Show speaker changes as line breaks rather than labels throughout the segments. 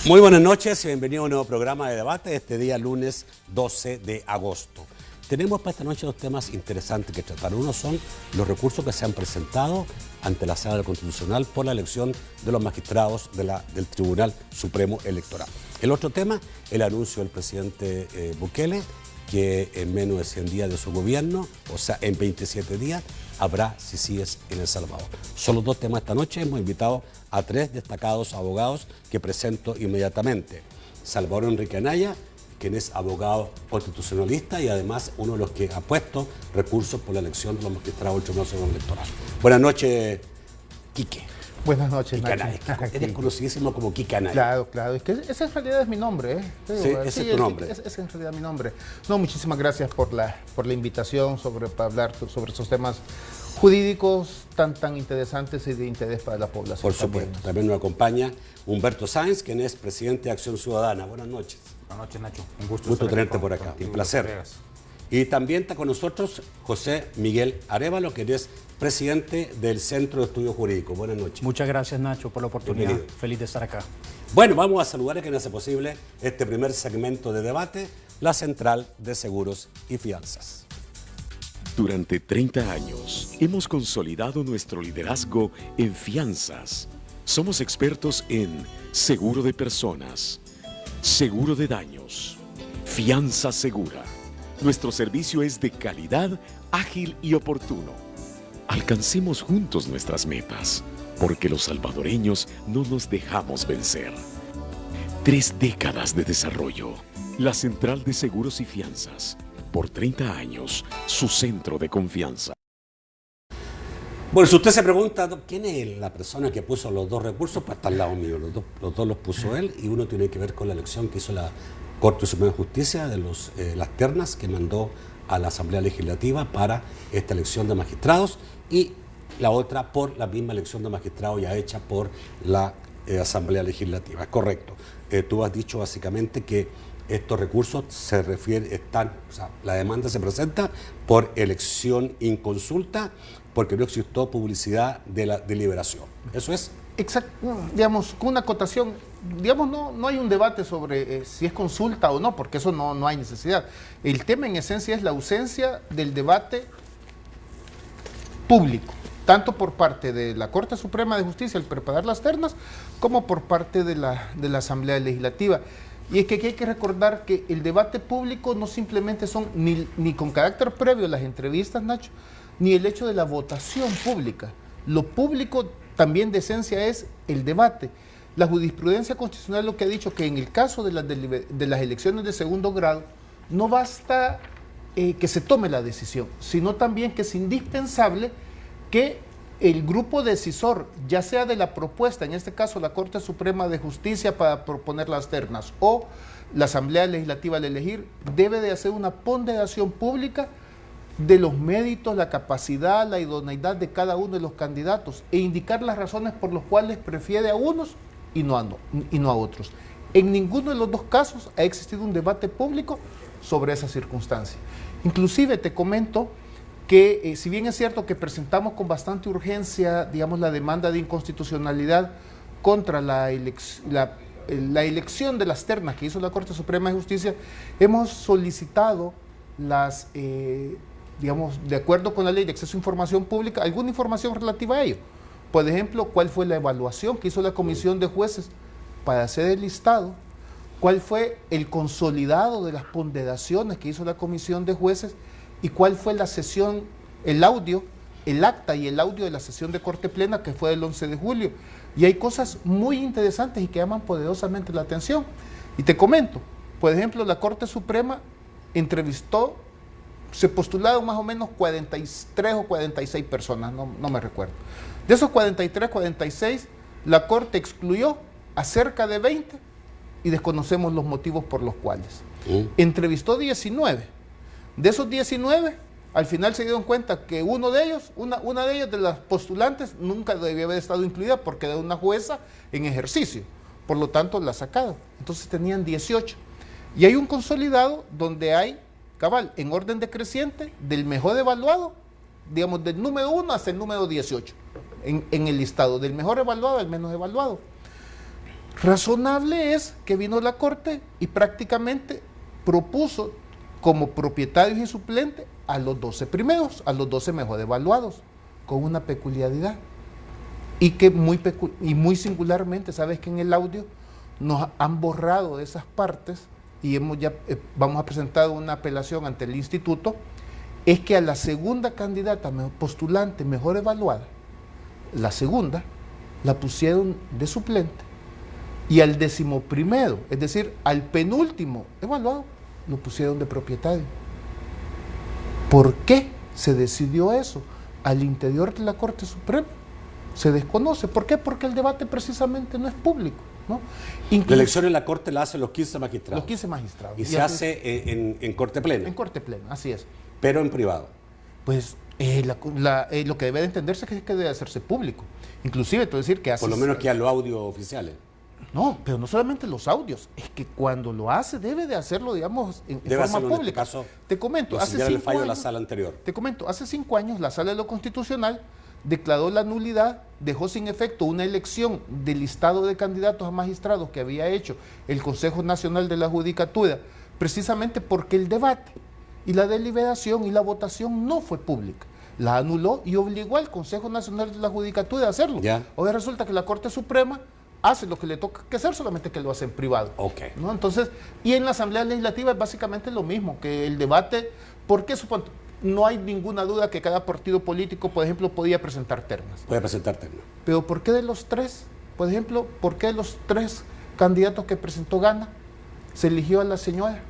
Muy buenas noches y bienvenido a un nuevo programa de debate este día lunes 12 de agosto. Tenemos para esta noche dos temas interesantes que tratar. Uno son los recursos que se han presentado ante la Sala Constitucional por la elección de los magistrados del Tribunal Supremo Electoral. El otro tema, el anuncio del presidente Bukele, que en menos de 100 días de su gobierno, o sea, en 27 días, habrá CICIGs en El Salvador. Son los dos temas esta noche. Hemos invitado a tres destacados abogados que presento inmediatamente. Salvador Enrique Anaya, quien es abogado constitucionalista y además uno de los que ha puesto recursos por la elección de los magistrados del Tribunal Supremo Electoral. Buenas noches, Quique.
Buenas noches,
Quique
Nacho.
Anaya. Eres conocidísimo como Quique Anaya.
Claro, claro. Es que ese en realidad es mi nombre, ¿eh?
Sí, ese es tu nombre.
Ese es en realidad mi nombre. No, muchísimas gracias por la invitación para hablar sobre estos temas jurídicos tan interesantes y de interés para la población.
Por supuesto. También nos acompaña Humberto Sáenz, quien es presidente de Acción Ciudadana. Buenas noches.
Buenas noches, Nacho. Un gusto
tenerte por acá. Un placer. Y también está con nosotros José Miguel Arévalo, que es presidente del Centro de Estudios Jurídicos. Buenas noches.
Muchas gracias, Nacho, por la oportunidad.
Bienvenido.
Feliz de estar acá.
Bueno, vamos a saludar a quien hace posible este primer segmento de debate, la Central de Seguros y Fianzas.
Durante 30 años hemos consolidado nuestro liderazgo en fianzas. Somos expertos en seguro de personas, seguro de daños, fianza segura. Nuestro servicio es de calidad, ágil y oportuno. Alcancemos juntos nuestras metas, porque los salvadoreños no nos dejamos vencer. 3 décadas de desarrollo. La Central de Seguros y Fianzas. Por 30 años, su centro de confianza.
Bueno, si usted se pregunta quién es la persona que puso los dos recursos, pues está al lado mío. Los dos los puso él y uno tiene que ver con la elección que hizo la Corte Suprema de Justicia de las ternas que mandó a la Asamblea Legislativa para esta elección de magistrados y la otra por la misma elección de magistrados ya hecha por la Asamblea Legislativa. Es correcto. Tú has dicho básicamente que estos recursos la demanda se presenta por elección inconsulta porque no existió publicidad de la deliberación. ¿Eso es?
Exacto, digamos, con una acotación, digamos, no hay un debate sobre si es consulta o no, porque eso no hay necesidad. El tema en esencia es la ausencia del debate público, tanto por parte de la Corte Suprema de Justicia, el preparar las ternas, como por parte de la Asamblea Legislativa. Y es que aquí hay que recordar que el debate público no simplemente son ni con carácter previo las entrevistas, Nacho, ni el hecho de la votación pública. Lo público también de esencia es el debate. La jurisprudencia constitucional lo que ha dicho que en el caso de las elecciones de segundo grado no basta que se tome la decisión, sino también que es indispensable que el grupo decisor, ya sea de la propuesta, en este caso la Corte Suprema de Justicia para proponer las ternas o la Asamblea Legislativa al elegir, debe de hacer una ponderación pública de los méritos, la capacidad, la idoneidad de cada uno de los candidatos e indicar las razones por las cuales prefiere a unos y no a otros. En ninguno de los dos casos ha existido un debate público sobre esa circunstancia. Inclusive te comento que si bien es cierto que presentamos con bastante urgencia, digamos, la demanda de inconstitucionalidad contra la elección de las ternas que hizo la Corte Suprema de Justicia, hemos solicitado digamos, de acuerdo con la Ley de Acceso a Información Pública, alguna información relativa a ello. Por ejemplo, cuál fue la evaluación que hizo la Comisión de Jueces para hacer el listado, cuál fue el consolidado de las ponderaciones que hizo la Comisión de Jueces y cuál fue la sesión, el acta y el audio de la sesión de Corte Plena que fue el 11 de julio. Y hay cosas muy interesantes y que llaman poderosamente la atención. Y te comento, por ejemplo, la Corte Suprema entrevistó, se postularon más o menos 43 o 46 personas, no me recuerdo. De esos 43, 46, la Corte excluyó a cerca de 20 y desconocemos los motivos por los cuales. Entrevistó 19. De esos 19, al final se dieron cuenta que uno de ellos, una de ellas, de las postulantes, nunca debía haber estado incluida porque era una jueza en ejercicio. Por lo tanto, la sacaron. Entonces tenían 18. Y hay un consolidado donde hay, cabal, en orden decreciente, del mejor evaluado, digamos, del número 1 hasta el número 18, en el listado, del mejor evaluado al menos evaluado. Razonable es que vino la Corte y prácticamente propuso como propietarios y suplentes a los 12 primeros, a los 12 mejor evaluados, con una peculiaridad. Y que muy singularmente, sabes que en el audio nos han borrado esas partes y vamos a presentar una apelación ante el instituto, es que a la segunda candidata postulante mejor evaluada, la segunda, la pusieron de suplente, y al 11º, es decir, al penúltimo evaluado, lo pusieron de propietario. ¿Por qué se decidió eso? Al interior de la Corte Suprema se desconoce. ¿Por qué? Porque el debate precisamente no es público, ¿no?
La elección en la Corte la hacen los 15 magistrados.
Los 15 magistrados.
Y se hace en Corte Plena.
En Corte Plena, así es.
Pero en privado.
Pues lo que debe de entenderse es que debe hacerse público. Inclusive, tú decir que hace...
Por lo menos que a los audios oficiales.
No, pero no solamente los audios, es que cuando lo hace debe de hacerlo, digamos, en forma pública. En este caso, te comento, hace 5
el fallo
años,
de la sala anterior.
Te comento, hace 5 años la Sala de lo Constitucional declaró la nulidad, dejó sin efecto una elección del listado de candidatos a magistrados que había hecho el Consejo Nacional de la Judicatura, precisamente porque el debate y la deliberación y la votación no fue pública. La anuló y obligó al Consejo Nacional de la Judicatura a hacerlo.
Ya.
Hoy resulta que la Corte Suprema hace lo que le toca que hacer, solamente que lo hace en privado.
Okay.
¿No? Entonces, y en la Asamblea Legislativa es básicamente lo mismo, que el debate, porque no hay ninguna duda que cada partido político, por ejemplo, podía presentar ternas.
Puede presentar ternas.
Pero ¿por qué de los 3, por ejemplo, por qué de los 3 candidatos que presentó Gana se eligió a la señora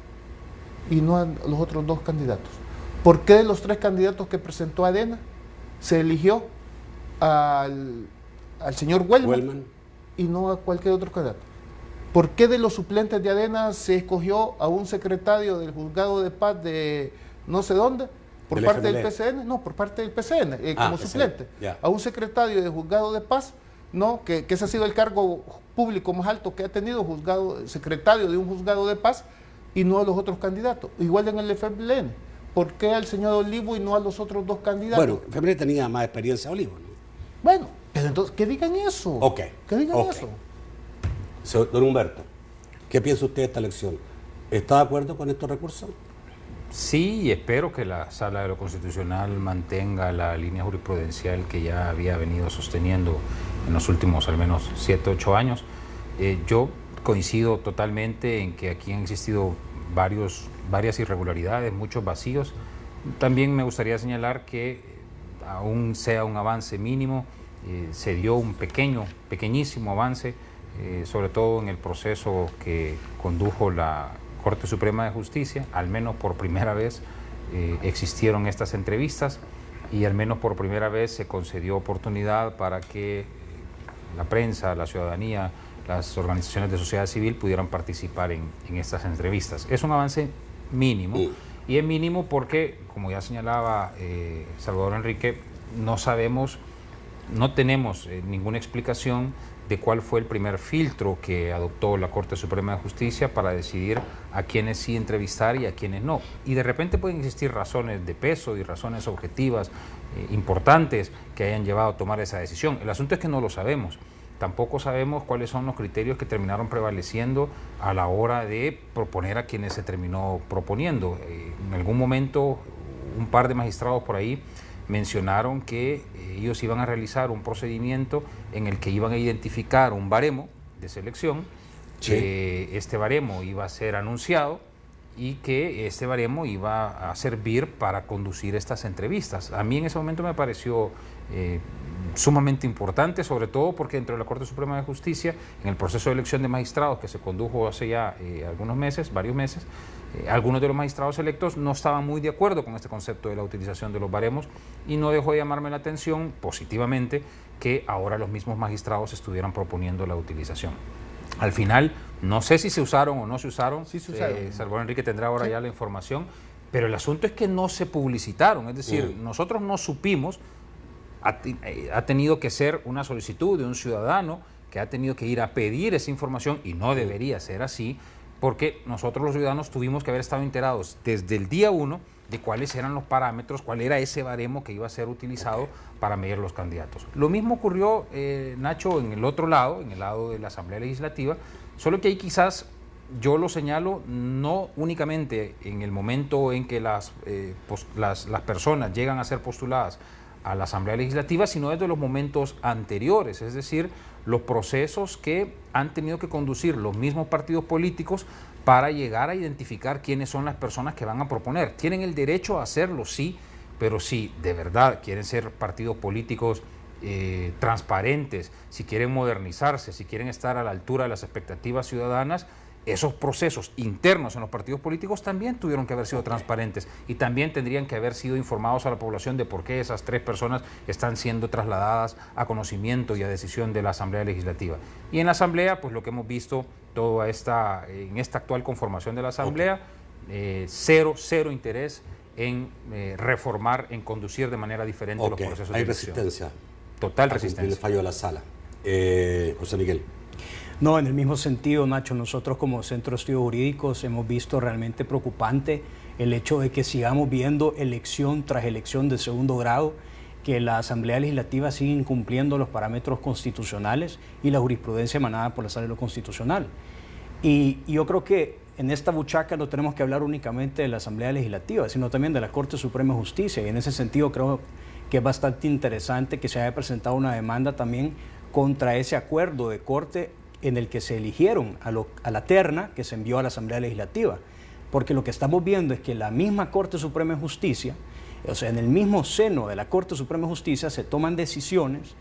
y no a los otros 2 candidatos? ¿Por qué de los 3 candidatos que presentó Adena se eligió al señor Wellman y no a cualquier otro candidato? ¿Por qué de los suplentes de Adena se escogió a un secretario del juzgado de paz de no sé dónde, por parte del PCN? No, por parte del PCN, como suplente. A un secretario del juzgado de paz, no, que ese ha sido el cargo público más alto que ha tenido, secretario de un juzgado de paz, y no a los otros candidatos. Igual en el FMLN. ¿Por qué al señor Olivo y no a los otros 2 candidatos?
Bueno, FMLN tenía más experiencia Olivo, ¿no?
Bueno, pero entonces, que digan eso.
Ok.
Que digan eso.
Don Humberto, ¿qué piensa usted de esta elección? ¿Está de acuerdo con estos recursos?
Sí, y espero que la Sala de lo Constitucional mantenga la línea jurisprudencial que ya había venido sosteniendo en los últimos al menos 7, 8 años. Yo coincido totalmente en que aquí han existido varias irregularidades, muchos vacíos. También me gustaría señalar que, aún sea un avance mínimo, se dio un pequeñísimo avance, sobre todo en el proceso que condujo la Corte Suprema de Justicia. Al menos por primera vez existieron estas entrevistas y al menos por primera vez se concedió oportunidad para que la prensa, la ciudadanía, las organizaciones de sociedad civil pudieran participar en estas entrevistas. Es un avance mínimo, y es mínimo porque, como ya señalaba Salvador Enrique, no tenemos ninguna explicación de cuál fue el primer filtro que adoptó la Corte Suprema de Justicia para decidir a quiénes sí entrevistar y a quiénes no. Y de repente pueden existir razones de peso y razones objetivas importantes que hayan llevado a tomar esa decisión. El asunto es que no lo sabemos. Tampoco sabemos cuáles son los criterios que terminaron prevaleciendo a la hora de proponer a quienes se terminó proponiendo. En algún momento, un par de magistrados por ahí mencionaron que ellos iban a realizar un procedimiento en el que iban a identificar un baremo de selección, que este baremo iba a ser anunciado y que este baremo iba a servir para conducir estas entrevistas. A mí en ese momento me pareció sumamente importante, sobre todo porque dentro de la Corte Suprema de Justicia, en el proceso de elección de magistrados que se condujo hace ya varios meses, algunos de los magistrados electos no estaban muy de acuerdo con este concepto de la utilización de los baremos, y no dejó de llamarme la atención positivamente que ahora los mismos magistrados estuvieran proponiendo la utilización. Al final, no sé si se usaron o no se usaron.
Sí se usaron.
Salvador Enrique tendrá ahora ya la información, Pero el asunto es que no se publicitaron, es decir, nosotros no supimos, ha tenido que ser una solicitud de un ciudadano que ha tenido que ir a pedir esa información y no debería ser así, porque nosotros los ciudadanos tuvimos que haber estado enterados desde el día 1 de cuáles eran los parámetros, cuál era ese baremo que iba a ser utilizado para medir los candidatos. Lo mismo ocurrió, Nacho, en el otro lado, en el lado de la Asamblea Legislativa, solo que ahí quizás yo lo señalo no únicamente en el momento en que las personas llegan a ser postuladas a la Asamblea Legislativa, sino desde los momentos anteriores, es decir, los procesos que han tenido que conducir los mismos partidos políticos para llegar a identificar quiénes son las personas que van a proponer. Tienen el derecho a hacerlo, sí, pero si de verdad quieren ser partidos políticos transparentes, si quieren modernizarse, si quieren estar a la altura de las expectativas ciudadanas, esos procesos internos en los partidos políticos también tuvieron que haber sido transparentes y también tendrían que haber sido informados a la población de por qué esas 3 personas están siendo trasladadas a conocimiento y a decisión de la Asamblea Legislativa. Y en la Asamblea, pues lo que hemos visto en esta actual conformación de la Asamblea, cero interés en reformar, en conducir de manera diferente los procesos de elección.
Hay resistencia.
Total resistencia.
El fallo de la sala. José Miguel.
No, en el mismo sentido, Nacho, nosotros como Centro de Estudios Jurídicos hemos visto realmente preocupante el hecho de que sigamos viendo elección tras elección de segundo grado, que la Asamblea Legislativa sigue incumpliendo los parámetros constitucionales y la jurisprudencia emanada por la Sala de lo Constitucional. Y yo creo que en esta buchaca no tenemos que hablar únicamente de la Asamblea Legislativa, sino también de la Corte Suprema de Justicia. Y en ese sentido creo que es bastante interesante que se haya presentado una demanda también contra ese acuerdo de corte en el que se eligieron a la terna que se envió a la Asamblea Legislativa. Porque lo que estamos viendo es que la misma Corte Suprema de Justicia, o sea, en el mismo seno de la Corte Suprema de Justicia se toman decisiones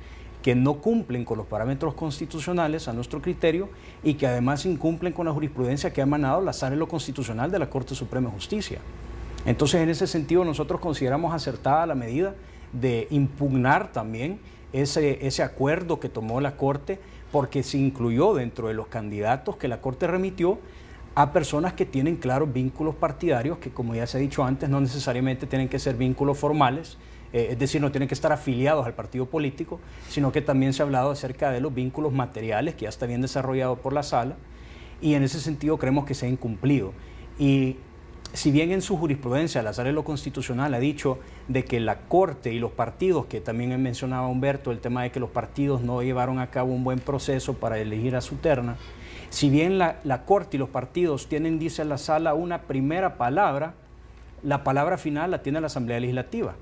que no cumplen con los parámetros constitucionales a nuestro criterio y que además incumplen con la jurisprudencia que ha emanado la Sala de lo Constitucional de la Corte Suprema de Justicia. Entonces, en ese sentido, nosotros consideramos acertada la medida de impugnar también ese acuerdo que tomó la Corte, porque se incluyó dentro de los candidatos que la Corte remitió a personas que tienen claros vínculos partidarios, que como ya se ha dicho antes, no necesariamente tienen que ser vínculos formales, es decir, no tienen que estar afiliados al partido político, sino que también se ha hablado acerca de los vínculos materiales, que ya está bien desarrollado por la Sala, y en ese sentido creemos que se ha incumplido. Y si bien en su jurisprudencia la Sala de lo Constitucional ha dicho de que la Corte y los partidos, que también mencionaba Humberto, el tema de que los partidos no llevaron a cabo un buen proceso para elegir a su terna, si bien la Corte y los partidos tienen, dice la Sala, una primera palabra, la palabra final la tiene la Asamblea Legislativa.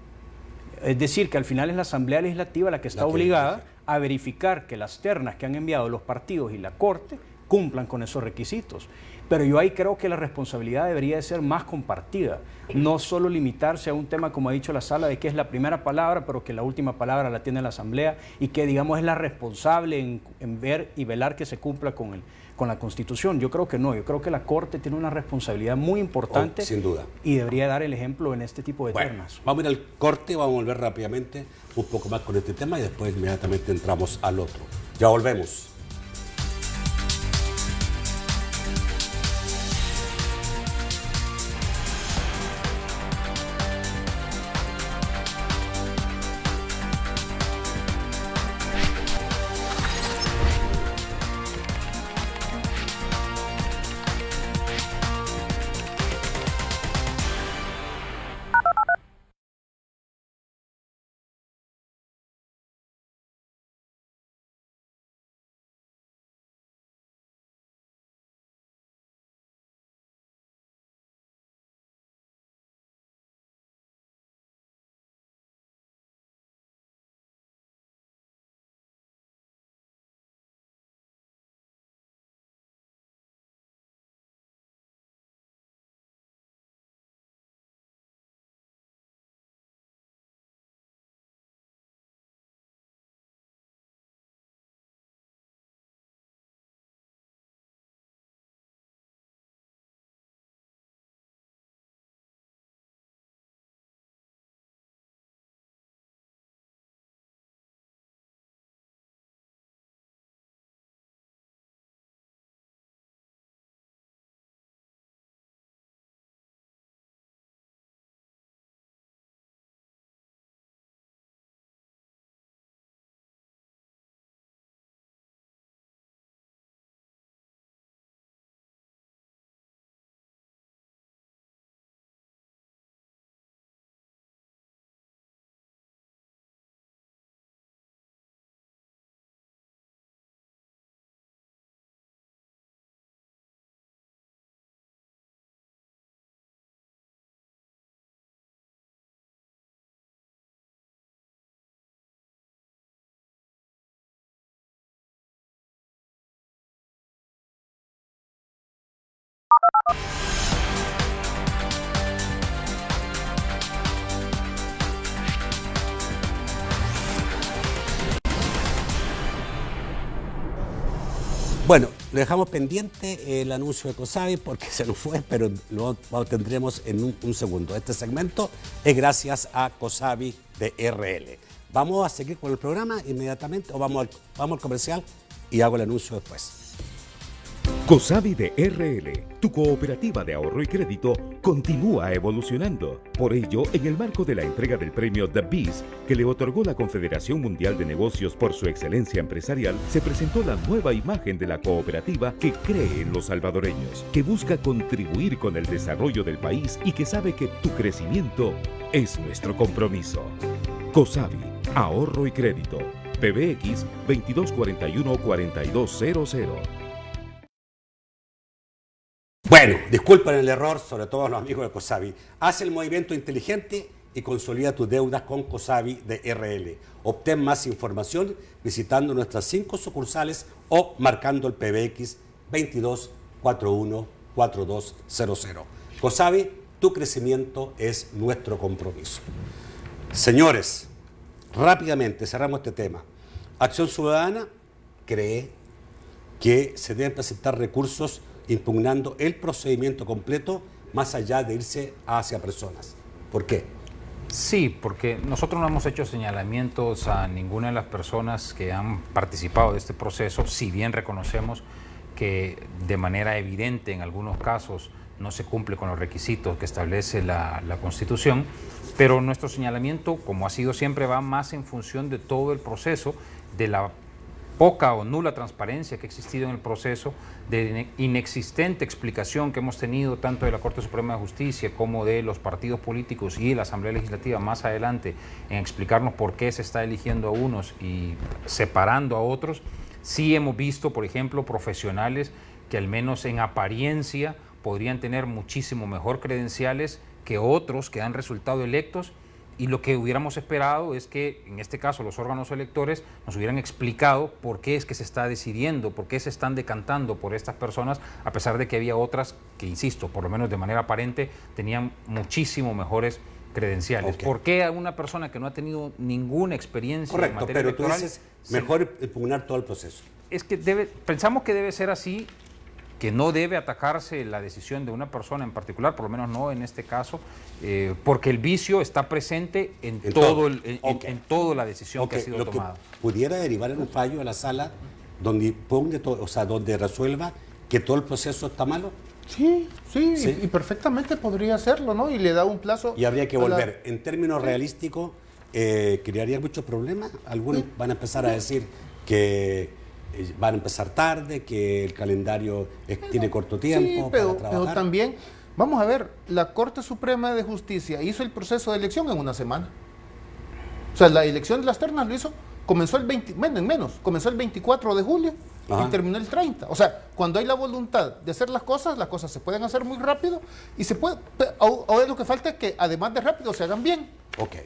Es decir, que al final es la Asamblea Legislativa la que está obligada a verificar que las ternas que han enviado los partidos y la Corte cumplan con esos requisitos. Pero yo ahí creo que la responsabilidad debería de ser más compartida, no solo limitarse a un tema, como ha dicho la Sala, de que es la primera palabra, pero que la última palabra la tiene la Asamblea y que, digamos, es la responsable en ver y velar que se cumpla con la Constitución. Yo creo que no, yo creo que la Corte tiene una responsabilidad muy importante,
sin duda,
y debería dar el ejemplo en este tipo de ternas.
Vamos a ir al corte, vamos a volver rápidamente un poco más con este tema y después inmediatamente entramos al otro. Ya volvemos. Bueno, le dejamos pendiente el anuncio de COSAVI porque se nos fue, pero lo tendremos en un segundo. Este segmento es gracias a COSAVI de RL. Vamos a seguir con el programa inmediatamente o vamos al comercial y hago el anuncio después.
COSAVI de RL, tu cooperativa de ahorro y crédito, continúa evolucionando. Por ello, en el marco de la entrega del premio The Beast, que le otorgó la Confederación Mundial de Negocios por su excelencia empresarial, se presentó la nueva imagen de la cooperativa que cree en los salvadoreños, que busca contribuir con el desarrollo del país y que sabe que tu crecimiento es nuestro compromiso. COSAVI, ahorro y crédito. PBX 2241-4200.
Bueno, disculpen el error, sobre todo a los amigos de COSAVI. Haz el movimiento inteligente y consolida tus deudas con COSAVI de RL. Obtén más información visitando nuestras 5 sucursales o marcando el PBX 2241-4200. COSAVI, tu crecimiento es nuestro compromiso. Señores, rápidamente cerramos este tema. Acción Ciudadana cree que se deben presentar recursos impugnando el procedimiento completo más allá de irse hacia personas. ¿Por qué?
Sí, porque nosotros no hemos hecho señalamientos a ninguna de las personas que han participado de este proceso, si bien reconocemos que de manera evidente en algunos casos no se cumple con los requisitos que establece la Constitución, pero nuestro señalamiento, como ha sido siempre, va más en función de todo el proceso, de la poca o nula transparencia que ha existido en el proceso, de inexistente explicación que hemos tenido tanto de la Corte Suprema de Justicia como de los partidos políticos y de la Asamblea Legislativa más adelante en explicarnos por qué se está eligiendo a unos y separando a otros. Sí hemos visto, por ejemplo, profesionales que al menos en apariencia podrían tener muchísimo mejor credenciales que otros que han resultado electos. Y lo que hubiéramos esperado es que, en este caso, los órganos electores nos hubieran explicado por qué es que se está decidiendo, por qué se están decantando por estas personas, a pesar de que había otras que, insisto, por lo menos de manera aparente, tenían muchísimo mejores credenciales.
Okay.
¿Por qué a una persona que no ha tenido ninguna experiencia en materia electoral?
Pero tú dices, mejor impugnar todo el proceso.
Es que pensamos que debe ser así, que no debe atacarse la decisión de una persona en particular, por lo menos no en este caso, porque el vicio está presente en toda la decisión que ha sido tomada.
Que pudiera derivar en un fallo a la sala donde impugne todo, o sea, donde resuelva que todo el proceso está malo.
Sí. Y perfectamente podría hacerlo, ¿no? Y le da un plazo.
Y habría que volver. En términos realísticos, crearía muchos problemas. Algunos van a empezar a decir que van a empezar tarde, que el calendario tiene corto tiempo para trabajar.
Pero también, vamos a ver, la Corte Suprema de Justicia hizo el proceso de elección en una semana. O sea, la elección de las ternas lo hizo, comenzó el 24 de julio. Ajá. Y terminó el 30. O sea, cuando hay la voluntad de hacer las cosas se pueden hacer muy rápido y se puede. Ahora lo que falta es que además de rápido se hagan bien.
Okay.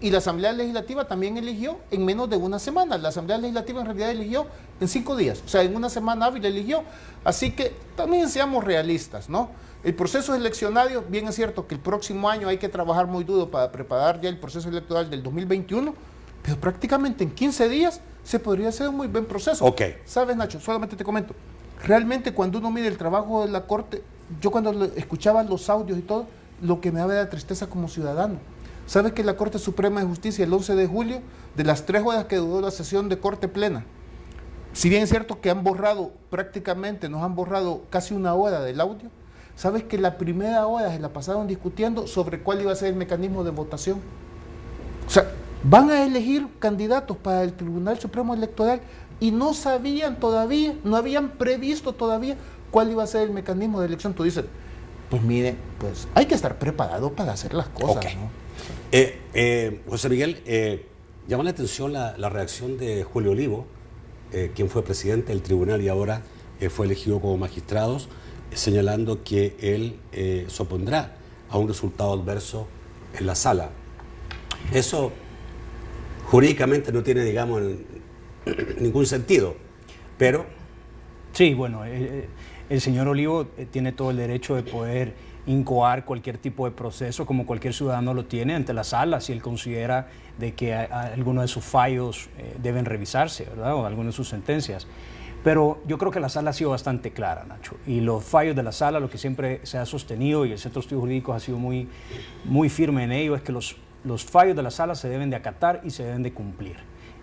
Y la Asamblea Legislativa también eligió en menos de una semana. La Asamblea Legislativa en realidad eligió en 5 días. O sea, en una semana hábil eligió. Así que también seamos realistas, ¿no? El proceso eleccionario, bien es cierto que el próximo año hay que trabajar muy duro para preparar ya el proceso electoral del 2021, pero prácticamente en 15 días se podría hacer un muy buen proceso.
Okay.
¿Sabes, Nacho? Solamente te comento. Realmente cuando uno mide el trabajo de la Corte, yo cuando escuchaba los audios y todo, lo que me daba era tristeza como ciudadano. ¿Sabes que la Corte Suprema de Justicia el 11 de julio, de las 3 horas que duró la sesión de Corte Plena, si bien es cierto que nos han borrado casi 1 hora del audio, ¿sabes que la primera hora se la pasaron discutiendo sobre cuál iba a ser el mecanismo de votación? O sea, van a elegir candidatos para el Tribunal Supremo Electoral y no sabían todavía, no habían previsto todavía cuál iba a ser el mecanismo de elección. Tú dices, pues mire, pues hay que estar preparado para hacer las cosas, okay, ¿no?
José Miguel, llama la atención la reacción de Julio Olivo, quien fue presidente del tribunal y ahora fue elegido como magistrado, señalando que él se opondrá a un resultado adverso en la sala. Eso jurídicamente no tiene, digamos, ningún sentido, pero...
Sí, bueno, el señor Olivo tiene todo el derecho de poder incoar cualquier tipo de proceso, como cualquier ciudadano lo tiene ante la sala, si él considera de que algunos de sus fallos deben revisarse, ¿verdad? O algunas de sus sentencias. Pero yo creo que la sala ha sido bastante clara, Nacho, y los fallos de la sala, lo que siempre se ha sostenido, y el Centro de Estudios Jurídicos ha sido muy firme en ello, es que los fallos de la sala se deben de acatar y se deben de cumplir.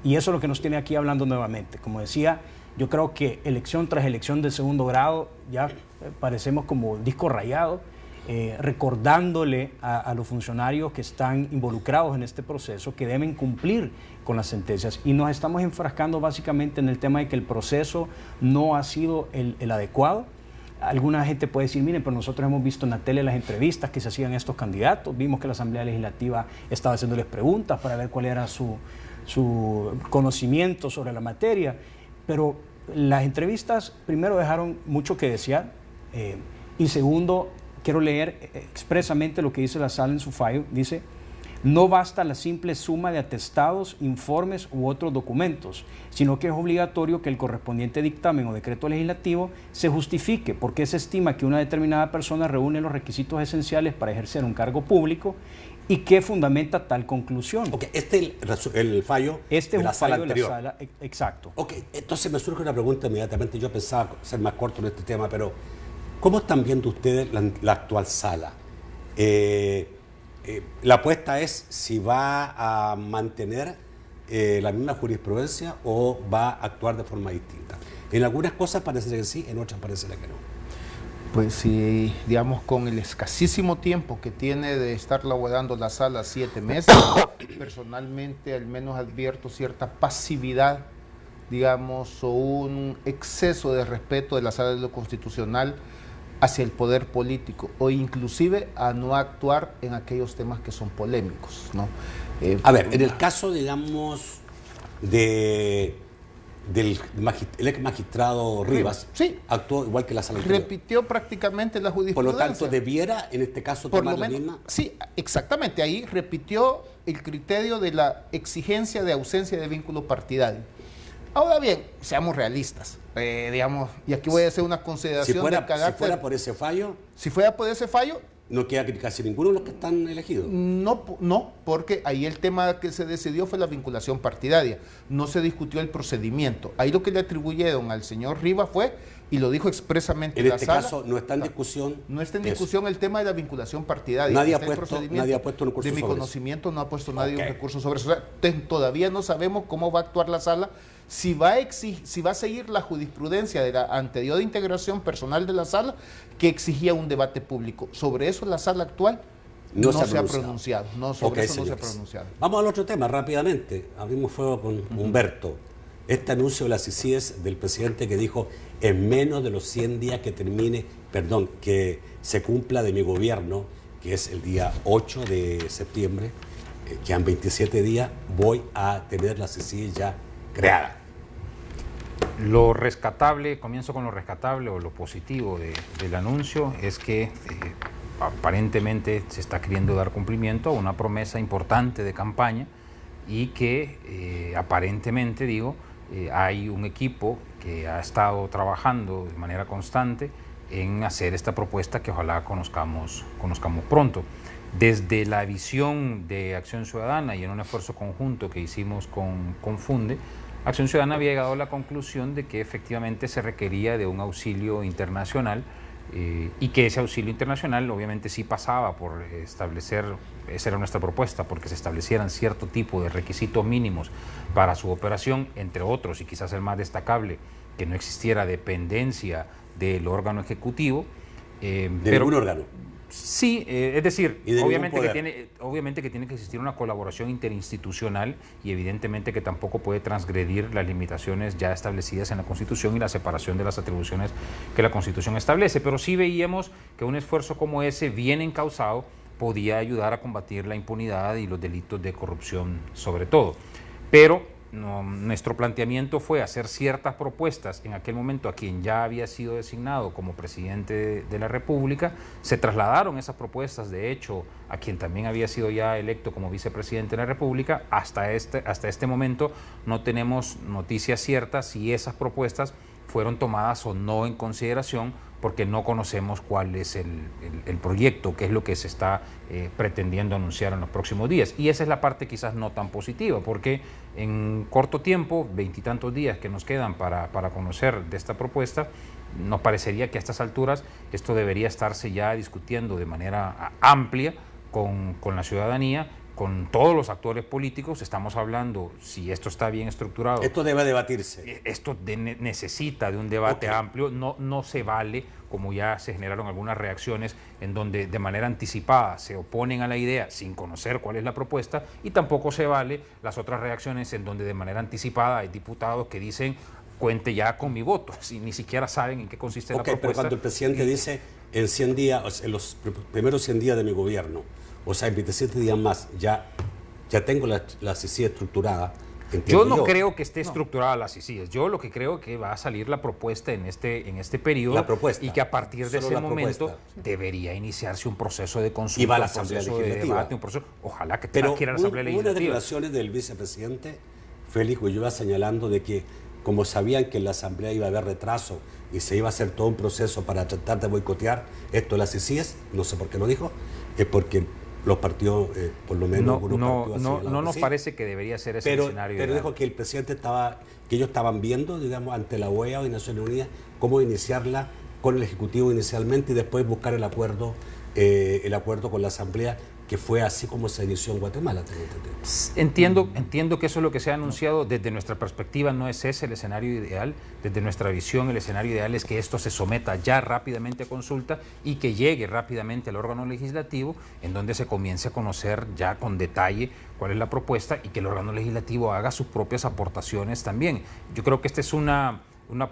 Y eso es lo que nos tiene aquí hablando nuevamente. Como decía, yo creo que elección tras elección de segundo grado ya parecemos como disco rayado, recordándole a los funcionarios que están involucrados en este proceso que deben cumplir con las sentencias, y nos estamos enfrascando básicamente en el tema de que el proceso no ha sido el adecuado. Alguna gente puede decir, miren, pero nosotros hemos visto en la tele las entrevistas que se hacían a estos candidatos, vimos que la Asamblea Legislativa estaba haciéndoles preguntas para ver cuál era su conocimiento sobre la materia, pero las entrevistas primero dejaron mucho que desear, y segundo, quiero leer expresamente lo que dice la sala en su fallo. Dice: no basta la simple suma de atestados, informes u otros documentos, sino que es obligatorio que el correspondiente dictamen o decreto legislativo se justifique porque se estima que una determinada persona reúne los requisitos esenciales para ejercer un cargo público y que fundamenta tal conclusión.
Ok, este es el fallo de la sala anterior.
De la sala, exacto.
Ok, entonces me surge una pregunta inmediatamente. Yo pensaba ser más corto en este tema, pero ¿cómo están viendo ustedes la actual sala? La apuesta es si va a mantener la misma jurisprudencia o va a actuar de forma distinta. En algunas cosas parece que sí, en otras parece que no.
Pues sí, digamos, con el escasísimo tiempo que tiene de estar laborando la sala, 7 meses, personalmente al menos advierto cierta pasividad, digamos, o un exceso de respeto de la sala de lo constitucional hacia el poder político, o inclusive a no actuar en aquellos temas que son polémicos, ¿no?
A ver, en el caso, digamos, del ex magistrado Rivas,
sí,
actuó igual que la sala anterior.
Repitió prácticamente la
Por
jurisprudencia.
lo tanto, debiera, en este caso,
Por
tomar
lo
la
menos,
misma.
sí, exactamente, ahí repitió el criterio de la exigencia de ausencia de vínculo partidario. Ahora bien, seamos realistas, digamos, y aquí voy a hacer una consideración de carácter.
Si fuera por ese fallo,
no
queda casi ninguno de los que están elegidos.
No, porque ahí el tema que se decidió fue la vinculación partidaria, no se discutió el procedimiento. Ahí lo que le atribuyeron al señor Rivas fue, y lo dijo expresamente
en
la
este
sala,
caso no está en discusión.
No está en discusión el tema de la vinculación partidaria.
Nadie ha puesto un recurso
de mi
sobre
conocimiento
eso.
No ha puesto nadie un recurso sobre eso. O sea, todavía no sabemos cómo va a actuar la sala, si va a seguir la jurisprudencia de la anterior integración personal de la sala que exigía un debate público. Sobre eso la sala actual no se ha pronunciado. Sobre eso no se ha pronunciado.
Vamos al otro tema rápidamente. Abrimos fuego con Humberto. Este anuncio de las CICIES del presidente que dijo en menos de los 100 días que se cumpla de mi gobierno, que es el día 8 de septiembre, quedan 27 días, voy a tener las CICIES ya creadas.
Lo rescatable, comienzo con lo rescatable o lo positivo del anuncio, es que aparentemente se está queriendo dar cumplimiento a una promesa importante de campaña y que aparentemente, hay un equipo que ha estado trabajando de manera constante en hacer esta propuesta que ojalá conozcamos pronto. Desde la visión de Acción Ciudadana y en un esfuerzo conjunto que hicimos con Funde, Acción Ciudadana había llegado a la conclusión de que efectivamente se requería de un auxilio internacional y que ese auxilio internacional obviamente sí pasaba por establecer, esa era nuestra propuesta, porque se establecieran cierto tipo de requisitos mínimos para su operación, entre otros, y quizás el más destacable, que no existiera dependencia del órgano ejecutivo.
¿De ningún órgano?
Sí, es decir, obviamente que tiene que existir una colaboración interinstitucional y evidentemente que tampoco puede transgredir las limitaciones ya establecidas en la Constitución y la separación de las atribuciones que la Constitución establece, pero sí veíamos que un esfuerzo como ese, bien encauzado, podía ayudar a combatir la impunidad y los delitos de corrupción sobre todo. Pero nuestro planteamiento fue hacer ciertas propuestas en aquel momento a quien ya había sido designado como presidente de la República. Se trasladaron esas propuestas, de hecho, a quien también había sido ya electo como vicepresidente de la República. Hasta este momento no tenemos noticias ciertas si esas propuestas fueron tomadas o no en consideración porque no conocemos cuál es el proyecto, qué es lo que se está pretendiendo anunciar en los próximos días. Y esa es la parte quizás no tan positiva, porque en corto tiempo, 20 y tantos días que nos quedan para conocer de esta propuesta, nos parecería que a estas alturas esto debería estarse ya discutiendo de manera amplia con la ciudadanía, con todos los actores políticos. Estamos hablando, si esto está bien estructurado.
Esto debe debatirse.
Esto necesita de un debate amplio, no se vale, como ya se generaron algunas reacciones, en donde de manera anticipada se oponen a la idea sin conocer cuál es la propuesta, y tampoco se vale las otras reacciones en donde de manera anticipada hay diputados que dicen, cuente ya con mi voto, si ni siquiera saben en qué consiste la propuesta.
Pero cuando el presidente dice, en 100 días, o sea, en los primeros 100 días de mi gobierno, o sea, en 27 días más, ya tengo la CICI estructurada.
Yo no creo que esté estructurada la CICI. Yo lo que creo que va a salir la propuesta en este periodo,
la propuesta,
y que a partir de ese momento debería iniciarse un proceso de consulta,
y va a la Asamblea Legislativa.
De debate, un proceso, ojalá que tenga que ir a la Asamblea Legislativa.
Unas declaraciones del vicepresidente Félix Ulloa señalando de que, como sabían que en la Asamblea iba a haber retraso y se iba a hacer todo un proceso para tratar de boicotear esto de las CICIES, no sé por qué lo dijo, es porque los partidos, por lo menos
no nos parece que debería ser ese escenario.
Pero dijo que el presidente que ellos estaban viendo, digamos, ante la OEA y Naciones Unidas, cómo iniciarla con el Ejecutivo inicialmente y después buscar el acuerdo con la Asamblea, que fue así como se inició en Guatemala.
Entiendo que eso es lo que se ha anunciado. Desde nuestra perspectiva no es ese el escenario ideal. Desde nuestra visión el escenario ideal es que esto se someta ya rápidamente a consulta y que llegue rápidamente al órgano legislativo, en donde se comience a conocer ya con detalle cuál es la propuesta y que el órgano legislativo haga sus propias aportaciones también. Yo creo que esta es una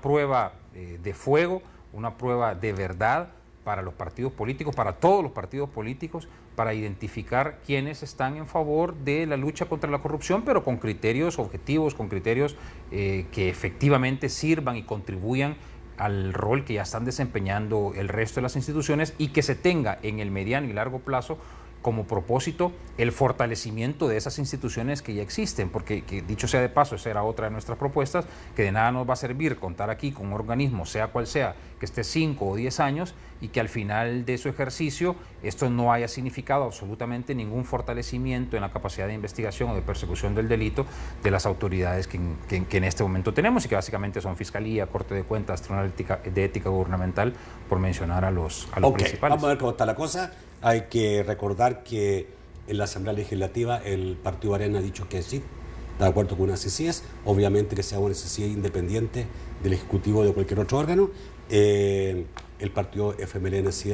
prueba de fuego, una prueba de verdad para los partidos políticos, para todos los partidos políticos, para identificar quiénes están en favor de la lucha contra la corrupción, pero con criterios objetivos, con criterios que efectivamente sirvan y contribuyan al rol que ya están desempeñando el resto de las instituciones, y que se tenga en el mediano y largo plazo como propósito el fortalecimiento de esas instituciones que ya existen, porque dicho sea de paso, esa era otra de nuestras propuestas, que de nada nos va a servir contar aquí con un organismo, sea cual sea, que esté 5 o 10 años y que al final de su ejercicio esto no haya significado absolutamente ningún fortalecimiento en la capacidad de investigación o de persecución del delito de las autoridades que en este momento tenemos, y que básicamente son Fiscalía, Corte de Cuentas, Tribunal de Ética Gubernamental, por mencionar a los principales.
Vamos a ver cómo está la cosa. Hay que recordar que en la Asamblea Legislativa el Partido Arena ha dicho que sí, está de acuerdo con una CICIES, obviamente que sea una CICIES independiente del Ejecutivo o de cualquier otro órgano. El partido FMLN sí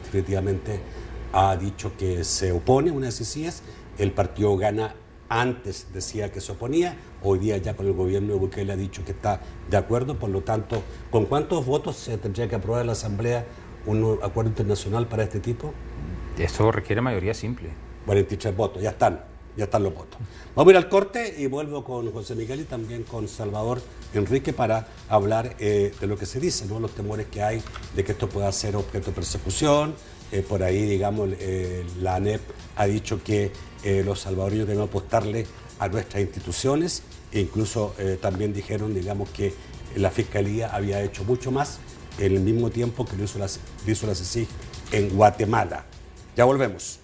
definitivamente ha dicho que se opone a una CICIES. El partido Gana antes decía que se oponía, hoy día ya con el gobierno de Bukele ha dicho que está de acuerdo. Por lo tanto, ¿con cuántos votos se tendría que aprobar en la Asamblea un acuerdo internacional para este tipo?
Esto requiere mayoría simple.
43 votos, ya están los votos. Vamos a ir al corte y vuelvo con José Miguel y también con Salvador Enrique para hablar de lo que se dice, ¿no? Los temores que hay de que esto pueda ser objeto de persecución. Por ahí, digamos, la ANEP ha dicho que los salvadoreños deben apostarle a nuestras instituciones, e incluso también dijeron, digamos, que la Fiscalía había hecho mucho más en el mismo tiempo que lo hizo la CICIG en Guatemala. Ya volvemos.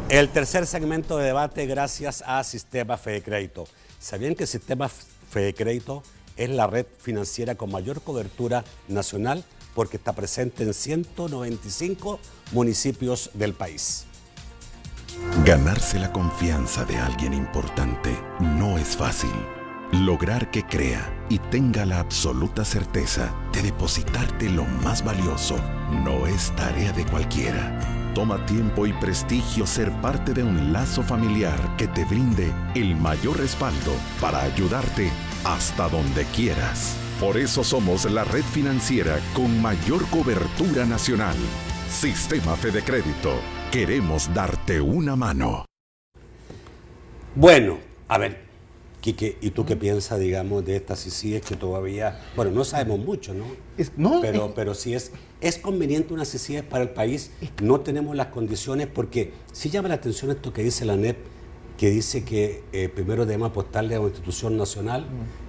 El tercer segmento de debate gracias a Sistema Fede Crédito. ¿Sabían que Sistema Fede Crédito es la red financiera con mayor cobertura nacional porque está presente en 195 municipios del país?
Ganarse la confianza de alguien importante no es fácil. Lograr que crea y tenga la absoluta certeza de depositarte lo más valioso no es tarea de cualquiera. Toma tiempo y prestigio ser parte de un lazo familiar que te brinde el mayor respaldo para ayudarte hasta donde quieras. Por eso somos la red financiera con mayor cobertura nacional. Sistema Fede Crédito. Queremos darte una mano.
Bueno, a ver, Quique, ¿y tú qué piensas, digamos, de estas CICIES que todavía, bueno, no sabemos mucho, ¿no? Pero sí es conveniente una CICIES para el país, no tenemos las condiciones, porque sí llama la atención esto que dice la NEP, que dice que primero debemos apostarle a una institución nacional,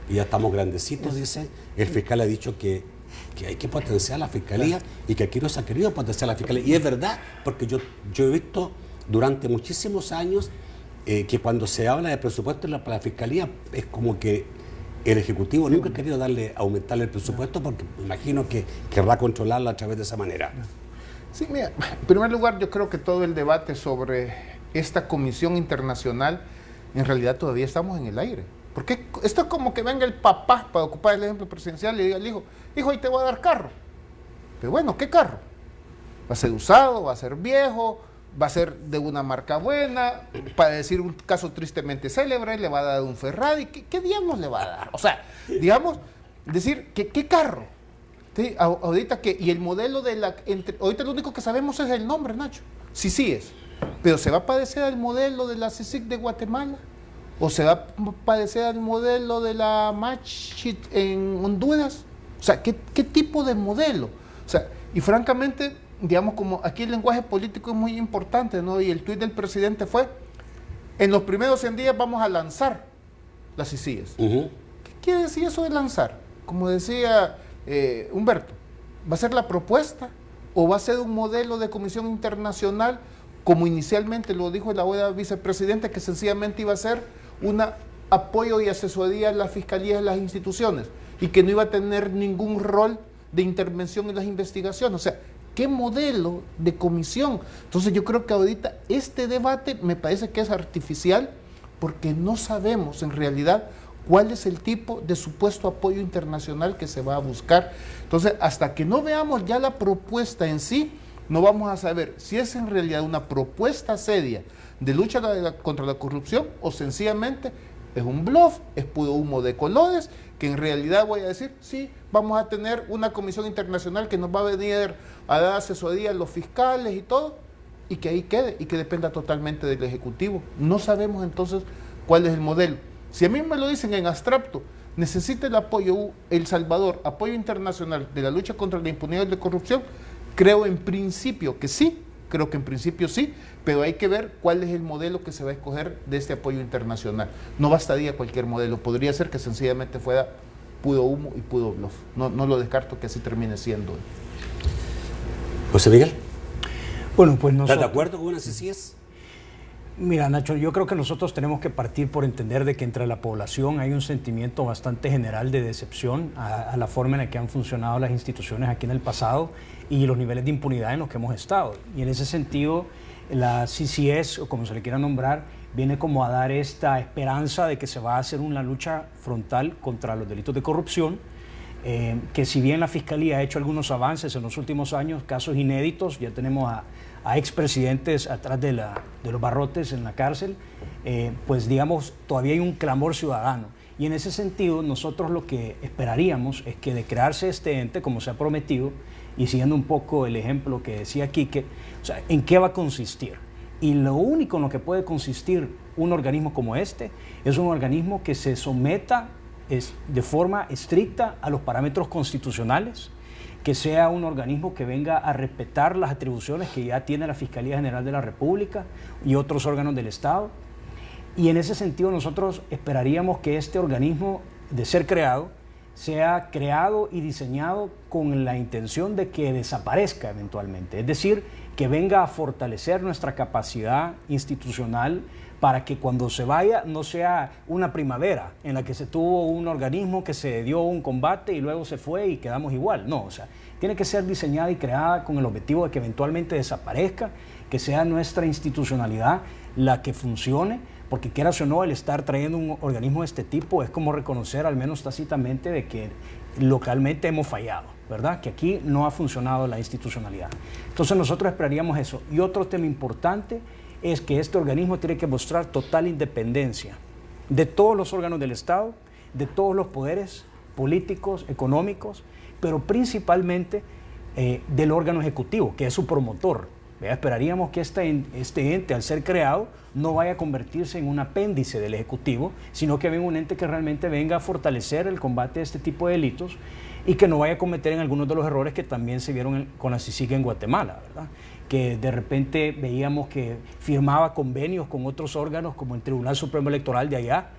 y ya estamos grandecitos, dice. El fiscal ha dicho que hay que potenciar la fiscalía y que aquí no se ha querido potenciar la fiscalía. Y es verdad, porque yo he visto durante muchísimos años que cuando se habla de presupuesto para la fiscalía es como que el Ejecutivo nunca ha querido aumentarle el presupuesto porque me imagino que querrá controlarla a través de esa manera.
Sí, mira, en primer lugar yo creo que todo el debate sobre esta comisión internacional en realidad todavía estamos en el aire. Porque esto es como que venga el papá, para ocupar el ejemplo presidencial, y le diga al hijo, hoy te voy a dar carro. Pero bueno, ¿qué carro? ¿Va a ser usado? ¿Va a ser viejo? ¿Va a ser de una marca buena? Para decir un caso tristemente célebre, le va a dar un Ferrari. ¿Qué diablos le va a dar? O sea, digamos, decir, ¿qué carro? ¿Sí? Ahorita que, y el modelo de la... ahorita lo único que sabemos es el nombre, Nacho. CICIES. Pero ¿se va a padecer al modelo de la CICIG de Guatemala? ¿O se va a padecer al modelo de la Machit en Honduras? O sea, ¿qué tipo de modelo? O sea, y francamente, digamos, como aquí el lenguaje político es muy importante, ¿no? Y el tuit del presidente fue, en los primeros 100 días vamos a lanzar las CICIES. ¿Qué quiere decir eso de lanzar? Como decía Humberto, ¿va a ser la propuesta o va a ser un modelo de comisión internacional, como inicialmente lo dijo el ahora vicepresidente, que sencillamente iba a ser un apoyo y asesoría a las fiscalías y las instituciones y que no iba a tener ningún rol de intervención en las investigaciones? O sea, ¿qué modelo de comisión? Entonces yo creo que ahorita este debate me parece que es artificial porque no sabemos en realidad cuál es el tipo de supuesto apoyo internacional que se va a buscar. Entonces, hasta que no veamos ya la propuesta en sí, no vamos a saber si es en realidad una propuesta seria de lucha contra la corrupción o sencillamente es un bluff, es puro humo de colores, que en realidad voy a decir, sí, vamos a tener una comisión internacional que nos va a venir a dar asesoría a los fiscales y todo, y que ahí quede, y que dependa totalmente del Ejecutivo. No sabemos entonces cuál es el modelo. Si a mí me lo dicen en abstracto, necesita el apoyo El Salvador, apoyo internacional de la lucha contra la impunidad y la corrupción, creo en principio que sí, pero hay que ver cuál es el modelo que se va a escoger de este apoyo internacional. No bastaría cualquier modelo, podría ser que sencillamente fuera puro humo y puro bluff. No lo descarto que así termine siendo.
José Miguel.
Bueno, pues
¿Estás de acuerdo con una CICIES?
Mira, Nacho, yo creo que nosotros tenemos que partir por entender de que entre la población hay un sentimiento bastante general de decepción a la forma en la que han funcionado las instituciones aquí en el pasado y los niveles de impunidad en los que hemos estado. Y en ese sentido, la CICIES, o como se le quiera nombrar, viene como a dar esta esperanza de que se va a hacer una lucha frontal contra los delitos de corrupción, que si bien la Fiscalía ha hecho algunos avances en los últimos años, casos inéditos, ya tenemos a expresidentes atrás de los barrotes en la cárcel, pues digamos, todavía hay un clamor ciudadano. Y en ese sentido, nosotros lo que esperaríamos es que de crearse este ente, como se ha prometido, y siguiendo un poco el ejemplo que decía Quique, o sea, ¿en qué va a consistir? Y lo único en lo que puede consistir un organismo como este es un organismo que se someta de forma estricta a los parámetros constitucionales, que sea un organismo que venga a respetar las atribuciones que ya tiene la Fiscalía General de la República y otros órganos del Estado, Y en ese sentido nosotros esperaríamos que este organismo, de ser creado, sea creado y diseñado con la intención de que desaparezca eventualmente. Es decir, que venga a fortalecer nuestra capacidad institucional para que cuando se vaya no sea una primavera en la que se tuvo un organismo que se dio un combate y luego se fue y quedamos igual. No, o sea, tiene que ser diseñada y creada con el objetivo de que eventualmente desaparezca, que sea nuestra institucionalidad la que funcione, porque quieras o no, el estar trayendo un organismo de este tipo es como reconocer, al menos tácitamente, de que localmente hemos fallado, ¿verdad? Que aquí no ha funcionado la institucionalidad. Entonces nosotros esperaríamos eso. Y otro tema importante es que este organismo tiene que mostrar total independencia de todos los órganos del Estado, de todos los poderes políticos, económicos, pero principalmente del órgano ejecutivo, que es su promotor. Esperaríamos que este ente, al ser creado, no vaya a convertirse en un apéndice del Ejecutivo, sino que venga un ente que realmente venga a fortalecer el combate de este tipo de delitos y que no vaya a cometer en algunos de los errores que también se vieron con la CICIG en Guatemala, ¿verdad? Que de repente veíamos que firmaba convenios con otros órganos como el Tribunal Supremo Electoral de allá,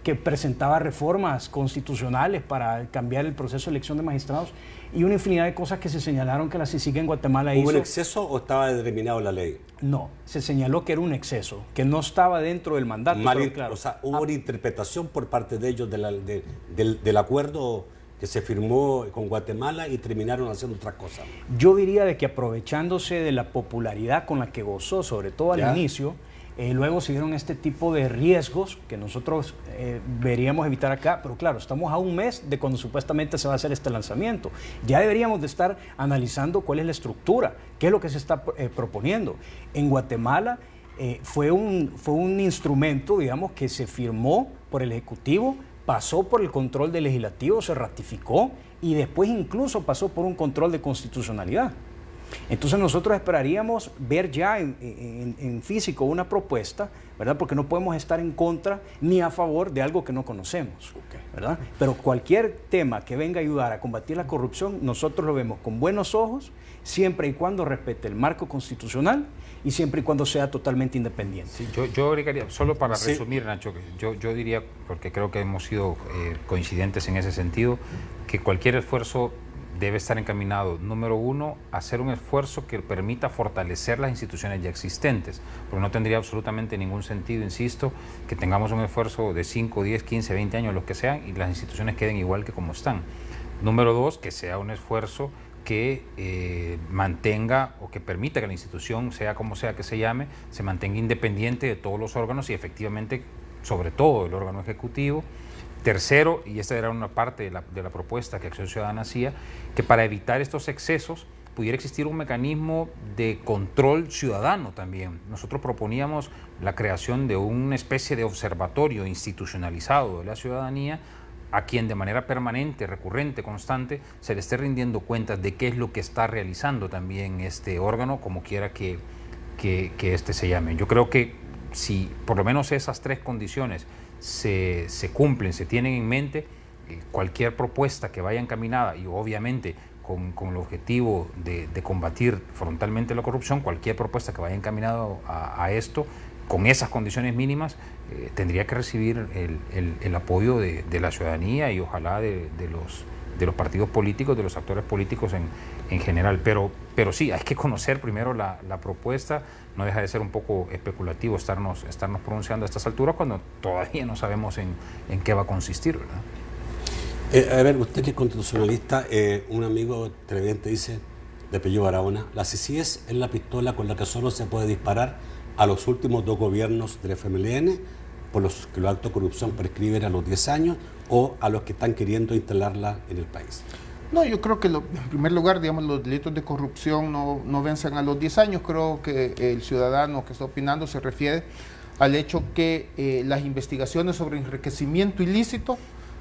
que presentaba reformas constitucionales para cambiar el proceso de elección de magistrados y una infinidad de cosas que se señalaron que la CICIG en Guatemala hizo.
¿Hubo un exceso o estaba determinado en la ley?
No, se señaló que era un exceso, que no estaba dentro del mandato.
Claro, o sea, hubo una interpretación por parte de ellos del acuerdo que se firmó con Guatemala y terminaron haciendo otras cosas.
Yo diría de que aprovechándose de la popularidad con la que gozó, sobre todo al inicio, luego se dieron este tipo de riesgos que nosotros deberíamos evitar acá, pero claro, estamos a un mes de cuando supuestamente se va a hacer este lanzamiento. Ya deberíamos de estar analizando cuál es la estructura, qué es lo que se está proponiendo. En Guatemala fue un instrumento, digamos, que se firmó por el Ejecutivo, pasó por el control del Legislativo, se ratificó y después incluso pasó por un control de constitucionalidad. Entonces nosotros esperaríamos ver ya en físico una propuesta, ¿verdad? Porque no podemos estar en contra ni a favor de algo que no conocemos, ¿verdad? Pero cualquier tema que venga a ayudar a combatir la corrupción, nosotros lo vemos con buenos ojos, siempre y cuando respete el marco constitucional y siempre y cuando sea totalmente independiente.
Sí, yo agregaría, solo para resumir, Nacho, yo diría, porque creo que hemos sido coincidentes en ese sentido, que cualquier esfuerzo debe estar encaminado, número uno, a hacer un esfuerzo que permita fortalecer las instituciones ya existentes, porque no tendría absolutamente ningún sentido, insisto, que tengamos un esfuerzo de 5, 10, 15, 20 años, los que sean, y las instituciones queden igual que como están. Número dos, que sea un esfuerzo que mantenga o que permita que la institución, sea como sea que se llame, se mantenga independiente de todos los órganos y efectivamente, sobre todo el órgano ejecutivo. Tercero, y esta era una parte de la propuesta que Acción Ciudadana hacía, que para evitar estos excesos pudiera existir un mecanismo de control ciudadano también. Nosotros proponíamos la creación de una especie de observatorio institucionalizado de la ciudadanía a quien de manera permanente, recurrente, constante, se le esté rindiendo cuentas de qué es lo que está realizando también este órgano, como quiera que este se llame. Yo creo que si por lo menos esas tres condiciones se cumplen, se tienen en mente, cualquier propuesta que vaya encaminada y obviamente con el objetivo de combatir frontalmente la corrupción, cualquier propuesta que vaya encaminada a esto, con esas condiciones mínimas, tendría que recibir el apoyo de la ciudadanía y ojalá de los partidos políticos, de los actores políticos en general. Pero sí, hay que conocer primero la propuesta. No deja de ser un poco especulativo estarnos pronunciando a estas alturas cuando todavía no sabemos en qué va a consistir, ¿verdad?
A ver, usted que es constitucionalista, un amigo televidente dice, de apellido Barahona, la CICIG es la pistola con la que solo se puede disparar a los últimos dos gobiernos del FMLN, por los que los actos de corrupción prescriben a los 10 años, o a los que están queriendo instalarla en el país.
No, yo creo que en primer lugar, digamos, los delitos de corrupción no vencen a los 10 años. Creo que el ciudadano que está opinando se refiere al hecho que las investigaciones sobre enriquecimiento ilícito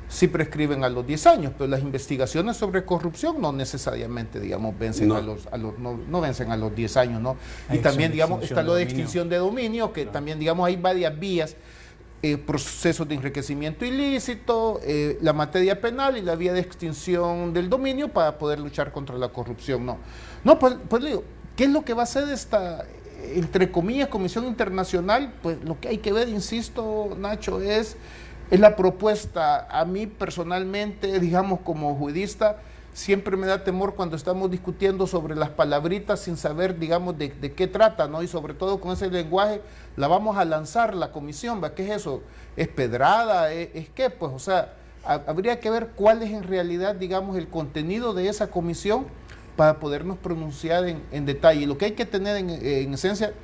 sí prescriben a los 10 años, pero las investigaciones sobre corrupción no necesariamente, digamos, vencen no vencen a los 10 años, ¿no? Y también, digamos, está lo de extinción de dominio, que también, digamos, hay varias vías, procesos de enriquecimiento ilícito, la materia penal y la vía de extinción del dominio para poder luchar contra la corrupción, ¿no? No, pues le digo, ¿qué es lo que va a hacer entre comillas, Comisión Internacional, pues lo que hay que ver, insisto, Nacho, es la propuesta. A mí personalmente, digamos, como juridista, siempre me da temor cuando estamos discutiendo sobre las palabritas sin saber, digamos, de qué trata, ¿no? Y sobre todo con ese lenguaje, la vamos a lanzar la comisión, ¿va? ¿Qué es eso? ¿Es pedrada? ¿Es qué? Pues, o sea, habría que ver cuál es en realidad, digamos, el contenido de esa comisión para podernos pronunciar en detalle. Y lo que hay que tener en esencia,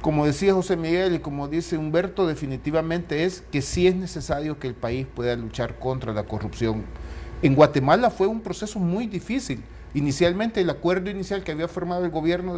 como decía José Miguel y como dice Humberto, definitivamente es que sí es necesario que el país pueda luchar contra la corrupción. En Guatemala fue un proceso muy difícil. Inicialmente el acuerdo inicial que había firmado el gobierno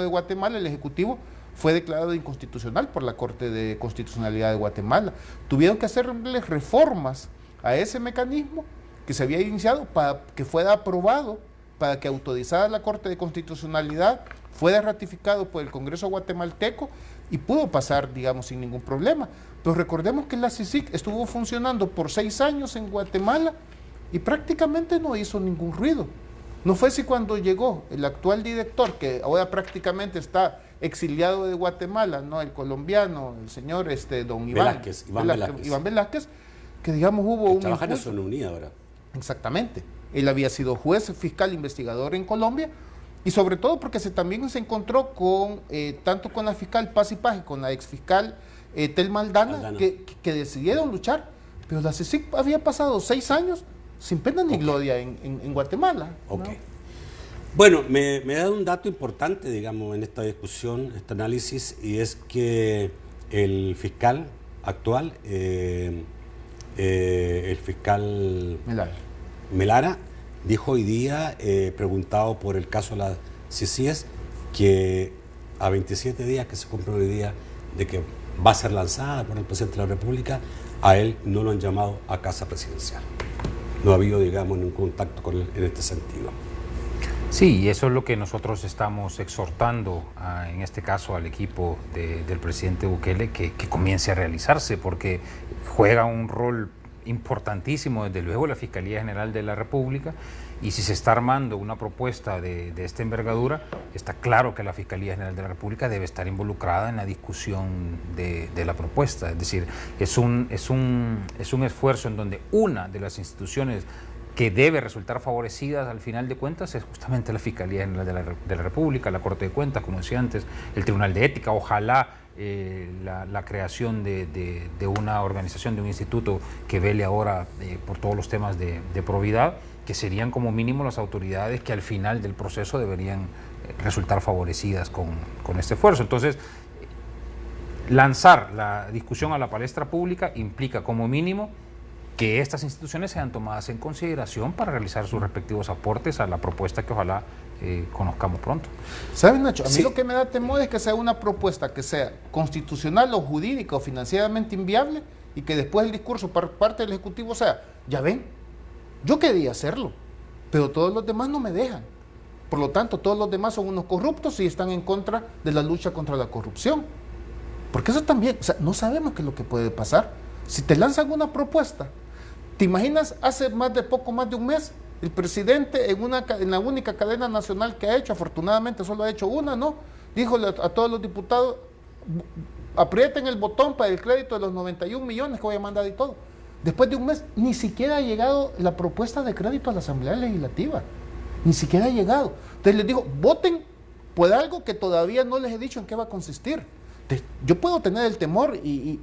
de Guatemala, el Ejecutivo, fue declarado inconstitucional por la Corte de Constitucionalidad de Guatemala. Tuvieron que hacerle reformas a ese mecanismo que se había iniciado para que fuera aprobado, para que autorizara la Corte de Constitucionalidad, fuera ratificado por el Congreso guatemalteco y pudo pasar, digamos, sin ningún problema. Pero recordemos que la CICIG estuvo funcionando por 6 años en Guatemala y prácticamente no hizo ningún ruido. No fue si cuando llegó el actual director, que ahora prácticamente está exiliado de Guatemala, ¿no? El colombiano, el señor don Iván Velázquez, que digamos hubo un...
Trabaja en Naciones Unidas ahora.
Exactamente. Él había sido juez, fiscal, investigador en Colombia, y sobre todo porque también se encontró con, tanto con la fiscal Paz y Paz y con la exfiscal Telma Aldana. Que decidieron luchar, pero la CICIG había pasado 6 años sin pena ni gloria en Guatemala.
¿No? Bueno, me da un dato importante, digamos, en esta discusión, este análisis, y es que el fiscal actual, el fiscal Melara, dijo hoy día, preguntado por el caso de las CICIES, que a 27 días que se cumple hoy día de que va a ser lanzada por el presidente de la República, a él no lo han llamado a casa presidencial. No ha habido, digamos, ningún contacto con él en este sentido.
Sí, y eso es lo que nosotros estamos exhortando, en este caso al equipo del presidente Bukele, que comience a realizarse, porque juega un rol importantísimo, desde luego, la Fiscalía General de la República, y si se está armando una propuesta de esta envergadura, está claro que la Fiscalía General de la República debe estar involucrada en la discusión de la propuesta. Es decir, es un esfuerzo en donde una de las instituciones que debe resultar favorecidas al final de cuentas es justamente la Fiscalía General de la República, la Corte de Cuentas, como decía antes, el Tribunal de Ética, ojalá la creación de una organización, de un instituto que vele ahora por todos los temas de probidad, que serían como mínimo las autoridades que al final del proceso deberían resultar favorecidas con este esfuerzo. Entonces, lanzar la discusión a la palestra pública implica como mínimo que estas instituciones sean tomadas en consideración para realizar sus respectivos aportes a la propuesta que ojalá conozcamos pronto.
¿Sabes, Nacho? A mí lo que me da temor es que sea una propuesta que sea constitucional o jurídica o financieramente inviable y que después el discurso por parte del Ejecutivo sea, ya ven, yo quería hacerlo, pero todos los demás no me dejan. Por lo tanto, todos los demás son unos corruptos y están en contra de la lucha contra la corrupción. Porque eso también, o sea, no sabemos qué es lo que puede pasar. Si te lanzan una propuesta, ¿te imaginas hace poco más de un mes, el presidente en la única cadena nacional que ha hecho, afortunadamente solo ha hecho una, ¿no? Díjole a todos los diputados, aprieten el botón para el crédito de los 91 millones que voy a mandar y todo. Después de un mes, ni siquiera ha llegado la propuesta de crédito a la Asamblea Legislativa. Ni siquiera ha llegado. Entonces les digo, voten por algo que todavía no les he dicho en qué va a consistir. Entonces, yo puedo tener el temor y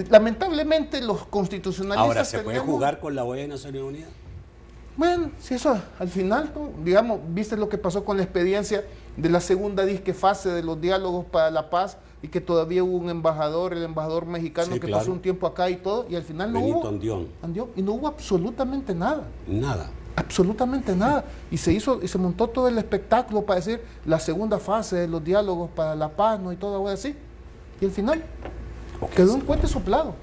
lamentablemente los constitucionalistas...
Ahora, ¿se puede jugar con la OEA de Naciones Unidas?
Bueno, si eso al final, ¿no? Digamos, viste lo que pasó con la experiencia de la segunda fase de los diálogos para la paz y que todavía hubo un embajador, el embajador mexicano que pasó un tiempo acá y todo, y al final no hubo... Y no hubo absolutamente nada.
Nada.
Absolutamente nada. Y se montó todo el espectáculo para decir la segunda fase de los diálogos para la paz, ¿no? Y todo algo así. Y al final quedó un puente soplado.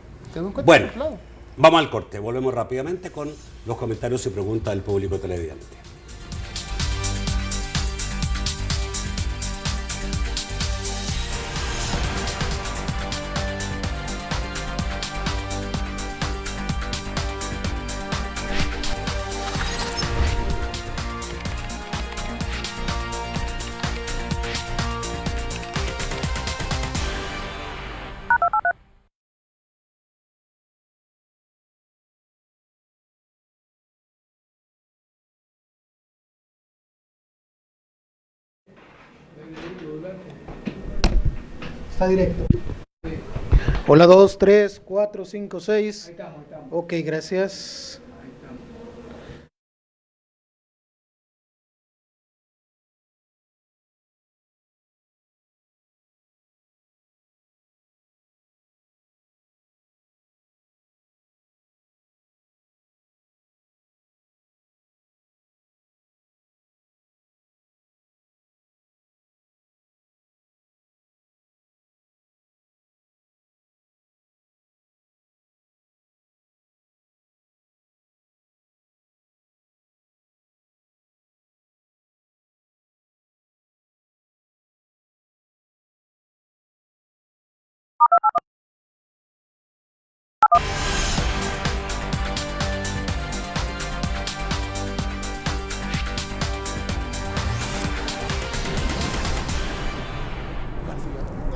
Bueno, vamos al corte. Volvemos rápidamente con los comentarios y preguntas del público televidente.
Está directo. Hola, 2, 3, 4, 5, 6. Ok, gracias.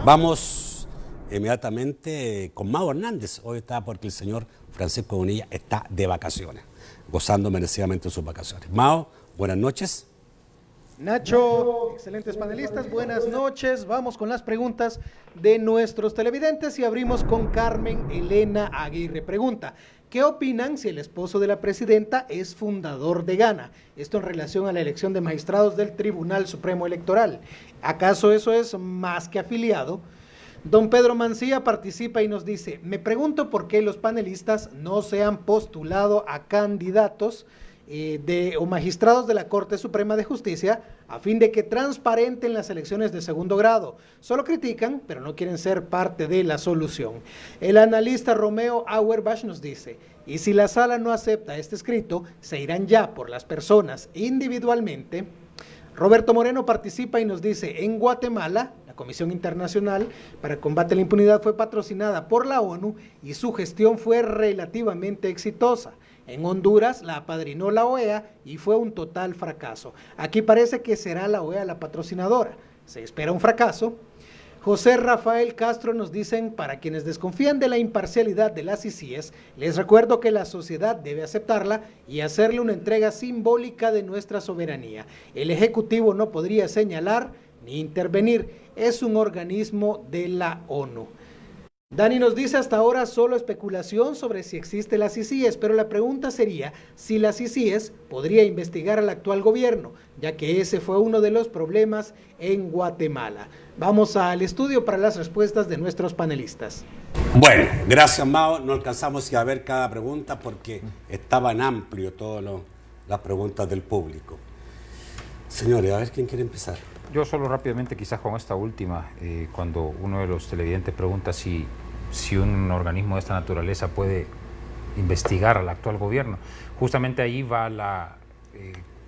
Vamos inmediatamente con Mao Hernández. Hoy está porque el señor Francisco Bonilla está de vacaciones, gozando merecidamente sus vacaciones. Mao, buenas noches.
Nacho, excelentes panelistas, buenas noches. Vamos con las preguntas de nuestros televidentes y abrimos con Carmen Elena Aguirre. Pregunta: ¿qué opinan si el esposo de la presidenta es fundador de Gana? Esto en relación a la elección de magistrados del Tribunal Supremo Electoral. ¿Acaso eso es más que afiliado? Don Pedro Mancilla participa y nos dice: me pregunto por qué los panelistas no se han postulado a candidatos o magistrados de la Corte Suprema de Justicia a fin de que transparenten las elecciones de segundo grado. Solo critican, pero no quieren ser parte de la solución. El analista Romeo Auerbach nos dice: y si la sala no acepta este escrito, se irán ya por las personas individualmente. Roberto Moreno participa y nos dice: en Guatemala, la Comisión Internacional para el Combate a la Impunidad fue patrocinada por la ONU y su gestión fue relativamente exitosa. En Honduras la apadrinó la OEA y fue un total fracaso. Aquí parece que será la OEA la patrocinadora. Se espera un fracaso. José Rafael Castro nos dicen: para quienes desconfían de la imparcialidad de las ICIES, les recuerdo que la sociedad debe aceptarla y hacerle una entrega simbólica de nuestra soberanía. El Ejecutivo no podría señalar ni intervenir. Es un organismo de la ONU. Dani nos dice: hasta ahora solo especulación sobre si existe las ICIES, pero la pregunta sería si las ICIES podría investigar al actual gobierno, ya que ese fue uno de los problemas en Guatemala. Vamos al estudio para las respuestas de nuestros panelistas.
Bueno, gracias Mao. No alcanzamos a ver cada pregunta porque estaban amplio todas las preguntas del público. Señores, a ver quién quiere empezar.
Yo solo rápidamente, quizás con esta última, cuando uno de los televidentes pregunta si un organismo de esta naturaleza puede investigar al actual gobierno, justamente ahí va la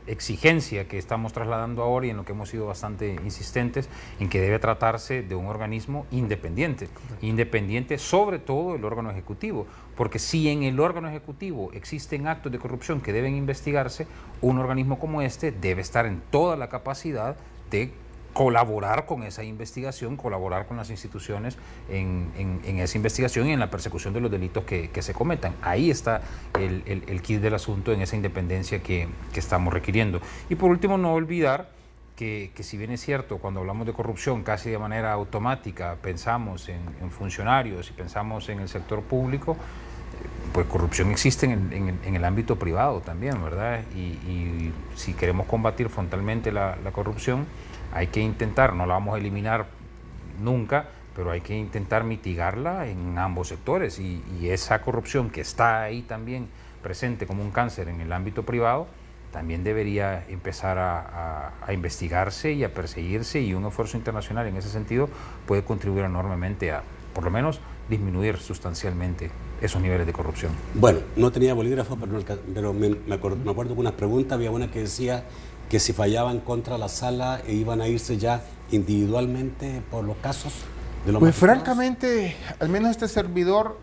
exigencia que estamos trasladando ahora y en lo que hemos sido bastante insistentes, en que debe tratarse de un organismo independiente, independiente sobre todo el órgano ejecutivo, porque si en el órgano ejecutivo existen actos de corrupción que deben investigarse, un organismo como este debe estar en toda la capacidad de colaborar con esa investigación, colaborar con las instituciones en esa investigación y en la persecución de los delitos que se cometan. Ahí está el kit del asunto, en esa independencia que estamos requiriendo. Y por último, no olvidar que si bien es cierto, cuando hablamos de corrupción casi de manera automática pensamos en funcionarios y pensamos en el sector público, pues corrupción existe en el ámbito privado también, ¿verdad? Y si queremos combatir frontalmente la corrupción, hay que intentar, no la vamos a eliminar nunca, pero hay que intentar mitigarla en ambos sectores. Y esa corrupción que está ahí también presente como un cáncer en el ámbito privado, también debería empezar a investigarse y a perseguirse, y un esfuerzo internacional en ese sentido puede contribuir enormemente a, por lo menos, disminuir sustancialmente esos niveles de corrupción.
Bueno, no tenía bolígrafo, pero me acuerdo que unas preguntas, había una que decía que si fallaban contra la sala iban a irse ya individualmente por los casos de los
Pues
magistrados.
francamente, al menos este servidor,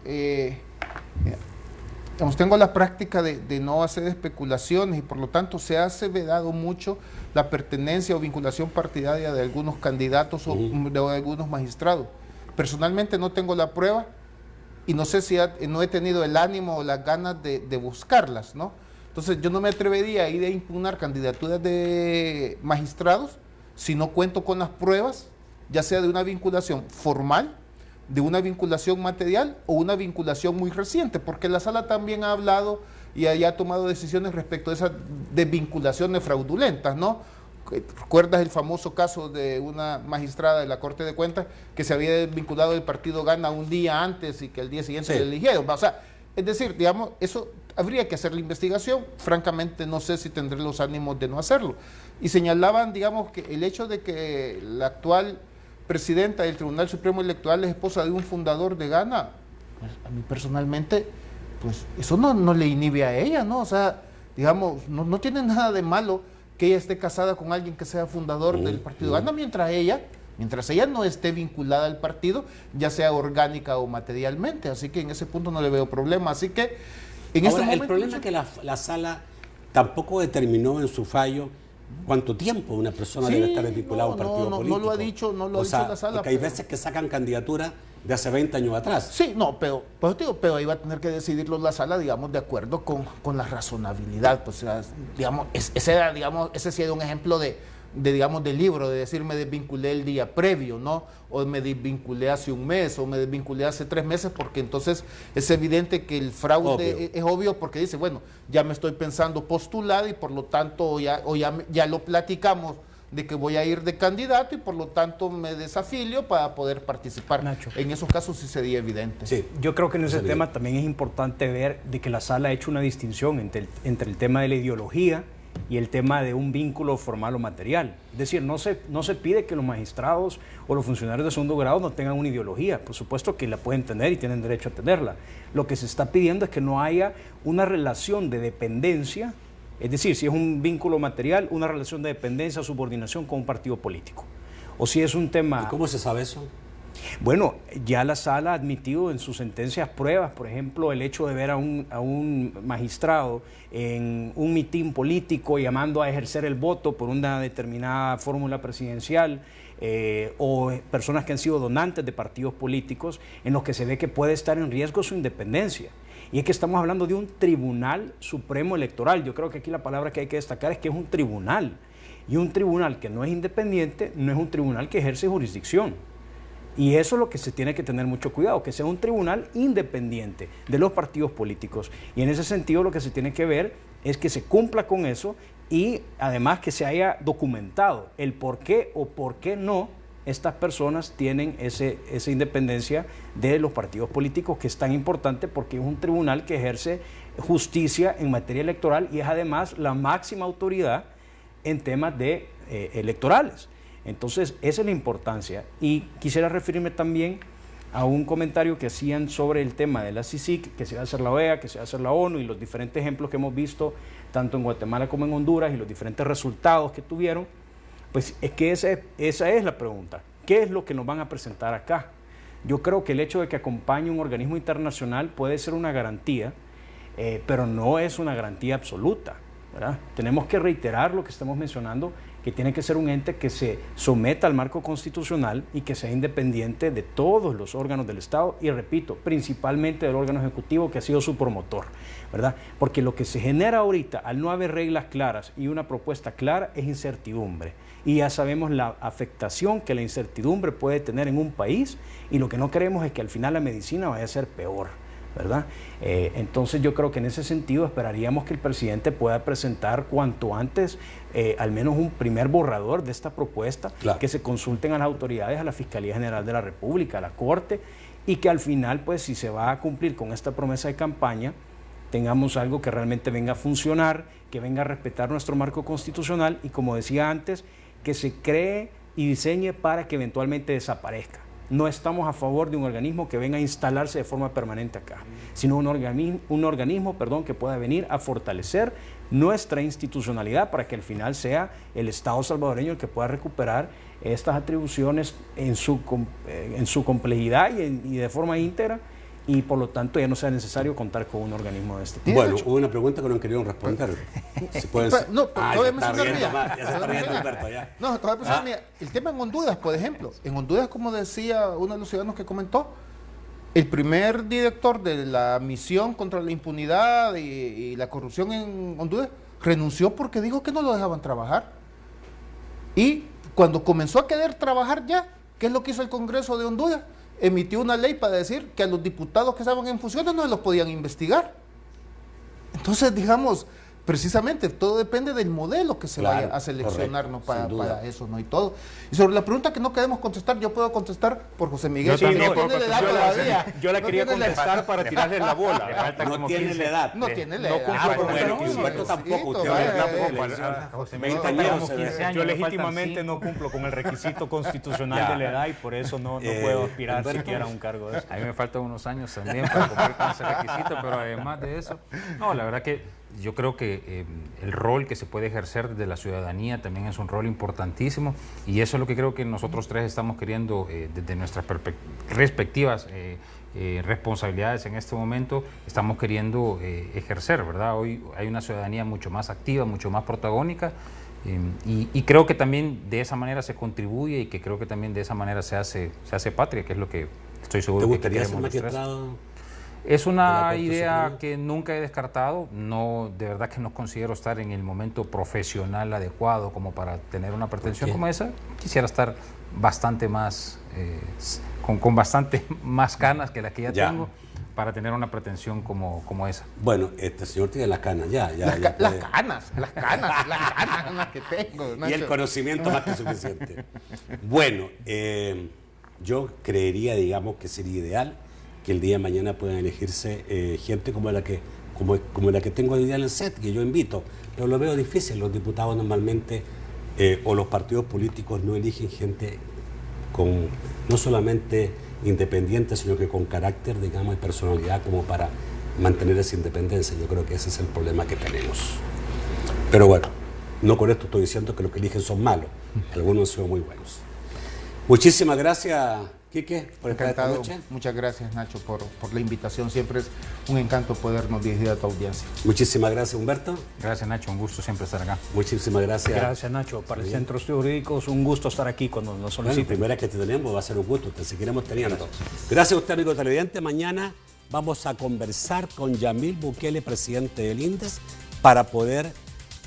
tengo la práctica de no hacer especulaciones y por lo tanto se ha aseverado mucho la pertenencia o vinculación partidaria de algunos candidatos o de algunos magistrados. Personalmente no tengo la prueba y no sé si no he tenido el ánimo o las ganas de buscarlas, ¿no? Entonces yo no me atrevería a ir a impugnar candidaturas de magistrados si no cuento con las pruebas, ya sea de una vinculación formal, de una vinculación material o una vinculación muy reciente, porque la sala también ha hablado y ha tomado decisiones respecto a esas desvinculaciones fraudulentas, ¿no? ¿Recuerdas el famoso caso de una magistrada de la Corte de Cuentas que se había desvinculado del partido Gana un día antes y que el día siguiente le eligieron? O sea, es decir, digamos, eso habría que hacer la investigación. Francamente, no sé si tendré los ánimos de no hacerlo. Y señalaban, digamos, que el hecho de que la actual presidenta del Tribunal Supremo Electoral es esposa de un fundador de Gana, pues a mí personalmente, pues eso no le inhibe a ella, ¿no? O sea, digamos, no tiene nada de malo que ella esté casada con alguien que sea fundador del partido Gana, mientras ella no esté vinculada al partido, ya sea orgánica o materialmente. Así que en ese punto no le veo problema. Así que en este momento,
el problema es que la sala tampoco determinó en su fallo cuánto tiempo una persona debe estar desvinculada a un partido político.
No lo ha dicho la sala.
Porque hay veces que sacan candidaturas de hace 20 años atrás.
Sí, no, pero ahí va a tener que decidirlo la sala, digamos, de acuerdo con la razonabilidad. Pues, o sea, digamos, ese sí era un ejemplo de libro, de decir me desvinculé el día previo, ¿no? O me desvinculé hace un mes, o me desvinculé hace 3 meses, porque entonces es evidente que el fraude es obvio, porque dice, bueno, ya me estoy pensando postular y por lo tanto ya lo platicamos de que voy a ir de candidato y por lo tanto me desafilio para poder participar.
Nacho,
en esos casos sí sería evidente.
Sí.
Yo creo que en ese tema también es importante ver de que la sala ha hecho una distinción entre el tema de la ideología y el tema de un vínculo formal o material. Es decir, no se pide que los magistrados o los funcionarios de segundo grado no tengan una ideología. Por supuesto que la pueden tener y tienen derecho a tenerla. Lo que se está pidiendo es que no haya una relación de dependencia, es decir, si es un vínculo material, una relación de dependencia o subordinación con un partido político. O si es un tema...
¿Y cómo se sabe eso?
Bueno, ya la sala ha admitido en sus sentencias pruebas, por ejemplo, el hecho de ver a un magistrado en un mitin político llamando a ejercer el voto por una determinada fórmula presidencial, o personas que han sido donantes de partidos políticos, en los que se ve que puede estar en riesgo su independencia. Y es que estamos hablando de un Tribunal Supremo Electoral. Yo creo que aquí la palabra que hay que destacar es que es un tribunal. Y un tribunal que no es independiente no es un tribunal que ejerce jurisdicción. Y eso es lo que se tiene que tener mucho cuidado, que sea un tribunal independiente de los partidos políticos. Y en ese sentido lo que se tiene que ver es que se cumpla con eso y además que se haya documentado el por qué o por qué no estas personas tienen esa independencia de los partidos políticos, que es tan importante porque es un tribunal que ejerce justicia en materia electoral y es además la máxima autoridad en temas electorales. Entonces, esa es la importancia. Y quisiera referirme también a un comentario que hacían sobre el tema de la CICIG, que se va a hacer la OEA, que se va a hacer la ONU, y los diferentes ejemplos que hemos visto, tanto en Guatemala como en Honduras, y los diferentes resultados que tuvieron. Pues es que esa es la pregunta. ¿Qué es lo que nos van a presentar acá? Yo creo que el hecho de que acompañe un organismo internacional puede ser una garantía, pero no es una garantía absoluta, ¿verdad? Tenemos que reiterar lo que estamos mencionando, que tiene que ser un ente que se someta al marco constitucional y que sea independiente de todos los órganos del Estado y, repito, principalmente del órgano ejecutivo que ha sido su promotor, ¿verdad? Porque lo que se genera ahorita al no haber reglas claras y una propuesta clara es incertidumbre. Y ya sabemos la afectación que la incertidumbre puede tener en un país, y lo que no queremos es que al final la medicina vaya a ser peor, ¿verdad? Entonces yo creo que en ese sentido esperaríamos que el presidente pueda presentar cuanto antes al menos un primer borrador de esta propuesta, claro, que se consulten a las autoridades, a la Fiscalía General de la República, a la Corte, y que al final, pues si se va a cumplir con esta promesa de campaña, tengamos algo que realmente venga a funcionar, que venga a respetar nuestro marco constitucional y, como decía antes, que se cree y diseñe para que eventualmente desaparezca. No estamos a favor de un organismo que venga a instalarse de forma permanente acá, sino un organismo que pueda venir a fortalecer nuestra institucionalidad para que al final sea el Estado salvadoreño el que pueda recuperar estas atribuciones en su complejidad y de forma íntegra, y por lo tanto ya no sea necesario contar con un organismo de este tipo.
Bueno, hubo una pregunta que no querían responder. Si pueden...
No, todavía me
ya se está riendo Humberto, ya.
No, todavía mira, el tema en Honduras, por ejemplo. En Honduras, como decía uno de los ciudadanos que comentó, el primer director de la misión contra la impunidad y la corrupción en Honduras renunció porque dijo que no lo dejaban trabajar. Y Cuando comenzó a querer trabajar ya, ¿qué es lo que hizo el Congreso de Honduras? Emitió una ley para decir que a los diputados que estaban en funciones no los podían investigar. Entonces, digamos, precisamente todo depende del modelo que se vaya a seleccionar, ¿no? Para eso, ¿no? Y todo. Y sobre la pregunta que no queremos contestar, yo puedo contestar por José Miguel.
Yo la quería contestar para tirarle la bola.
No tiene la edad.
No tiene la edad.
Bueno, Humberto tampoco.
Yo legítimamente no cumplo con el requisito constitucional de la edad y por eso no puedo aspirar siquiera a un cargo de eso.
A mí me faltan unos años también para cumplir con ese requisito, pero además de eso, no, la verdad que yo creo que el rol que se puede ejercer desde la ciudadanía también es un rol importantísimo y eso es lo que creo que nosotros tres estamos queriendo desde nuestras respectivas responsabilidades en este momento, estamos queriendo ejercer, ¿verdad? Hoy hay una ciudadanía mucho más activa, mucho más protagónica y creo que también de esa manera se contribuye y que creo que también de esa manera se hace patria, que es lo que estoy seguro que queremos.
¿Te gustaría ser magistrado?
Es una idea que nunca he descartado, no, de verdad que no considero estar en el momento profesional adecuado como para tener una pretensión como esa. Quisiera estar bastante más, con bastante más canas que las que ya tengo para tener una pretensión como esa.
Bueno, este señor tiene las canas,
las canas las que tengo, Nacho.
Y el conocimiento más que suficiente. Bueno, yo creería, digamos, que sería ideal que el día de mañana puedan elegirse gente como la que tengo hoy día en el set, que yo invito, pero lo veo difícil. Los diputados normalmente o los partidos políticos no eligen gente con no solamente independiente, sino que con carácter, digamos, y personalidad como para mantener esa independencia. Yo creo que ese es el problema que tenemos. Pero bueno, no con esto estoy diciendo que los que eligen son malos, algunos han sido muy buenos. Muchísimas gracias, Quique, por estar esta noche.
Muchas gracias, Nacho, por la invitación. Siempre es un encanto podernos dirigir a tu audiencia.
Muchísimas gracias, Humberto.
Gracias, Nacho. Un gusto siempre estar acá.
Muchísimas gracias.
Gracias, Nacho. Para el Centro de Estudios Jurídicos, un gusto estar aquí cuando nos soliciten.
Bueno, primera que te tenemos, va a ser un gusto. Te seguiremos teniendo. Gracias a usted, amigo televidente. Mañana vamos a conversar con Yamil Bukele, presidente del INDES, para poder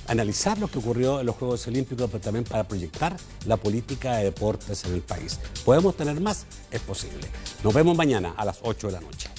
analizar lo que ocurrió en los Juegos Olímpicos, pero también para proyectar la política de deportes en el país. ¿Podemos tener más? Es posible. Nos vemos mañana a las 8 de la noche.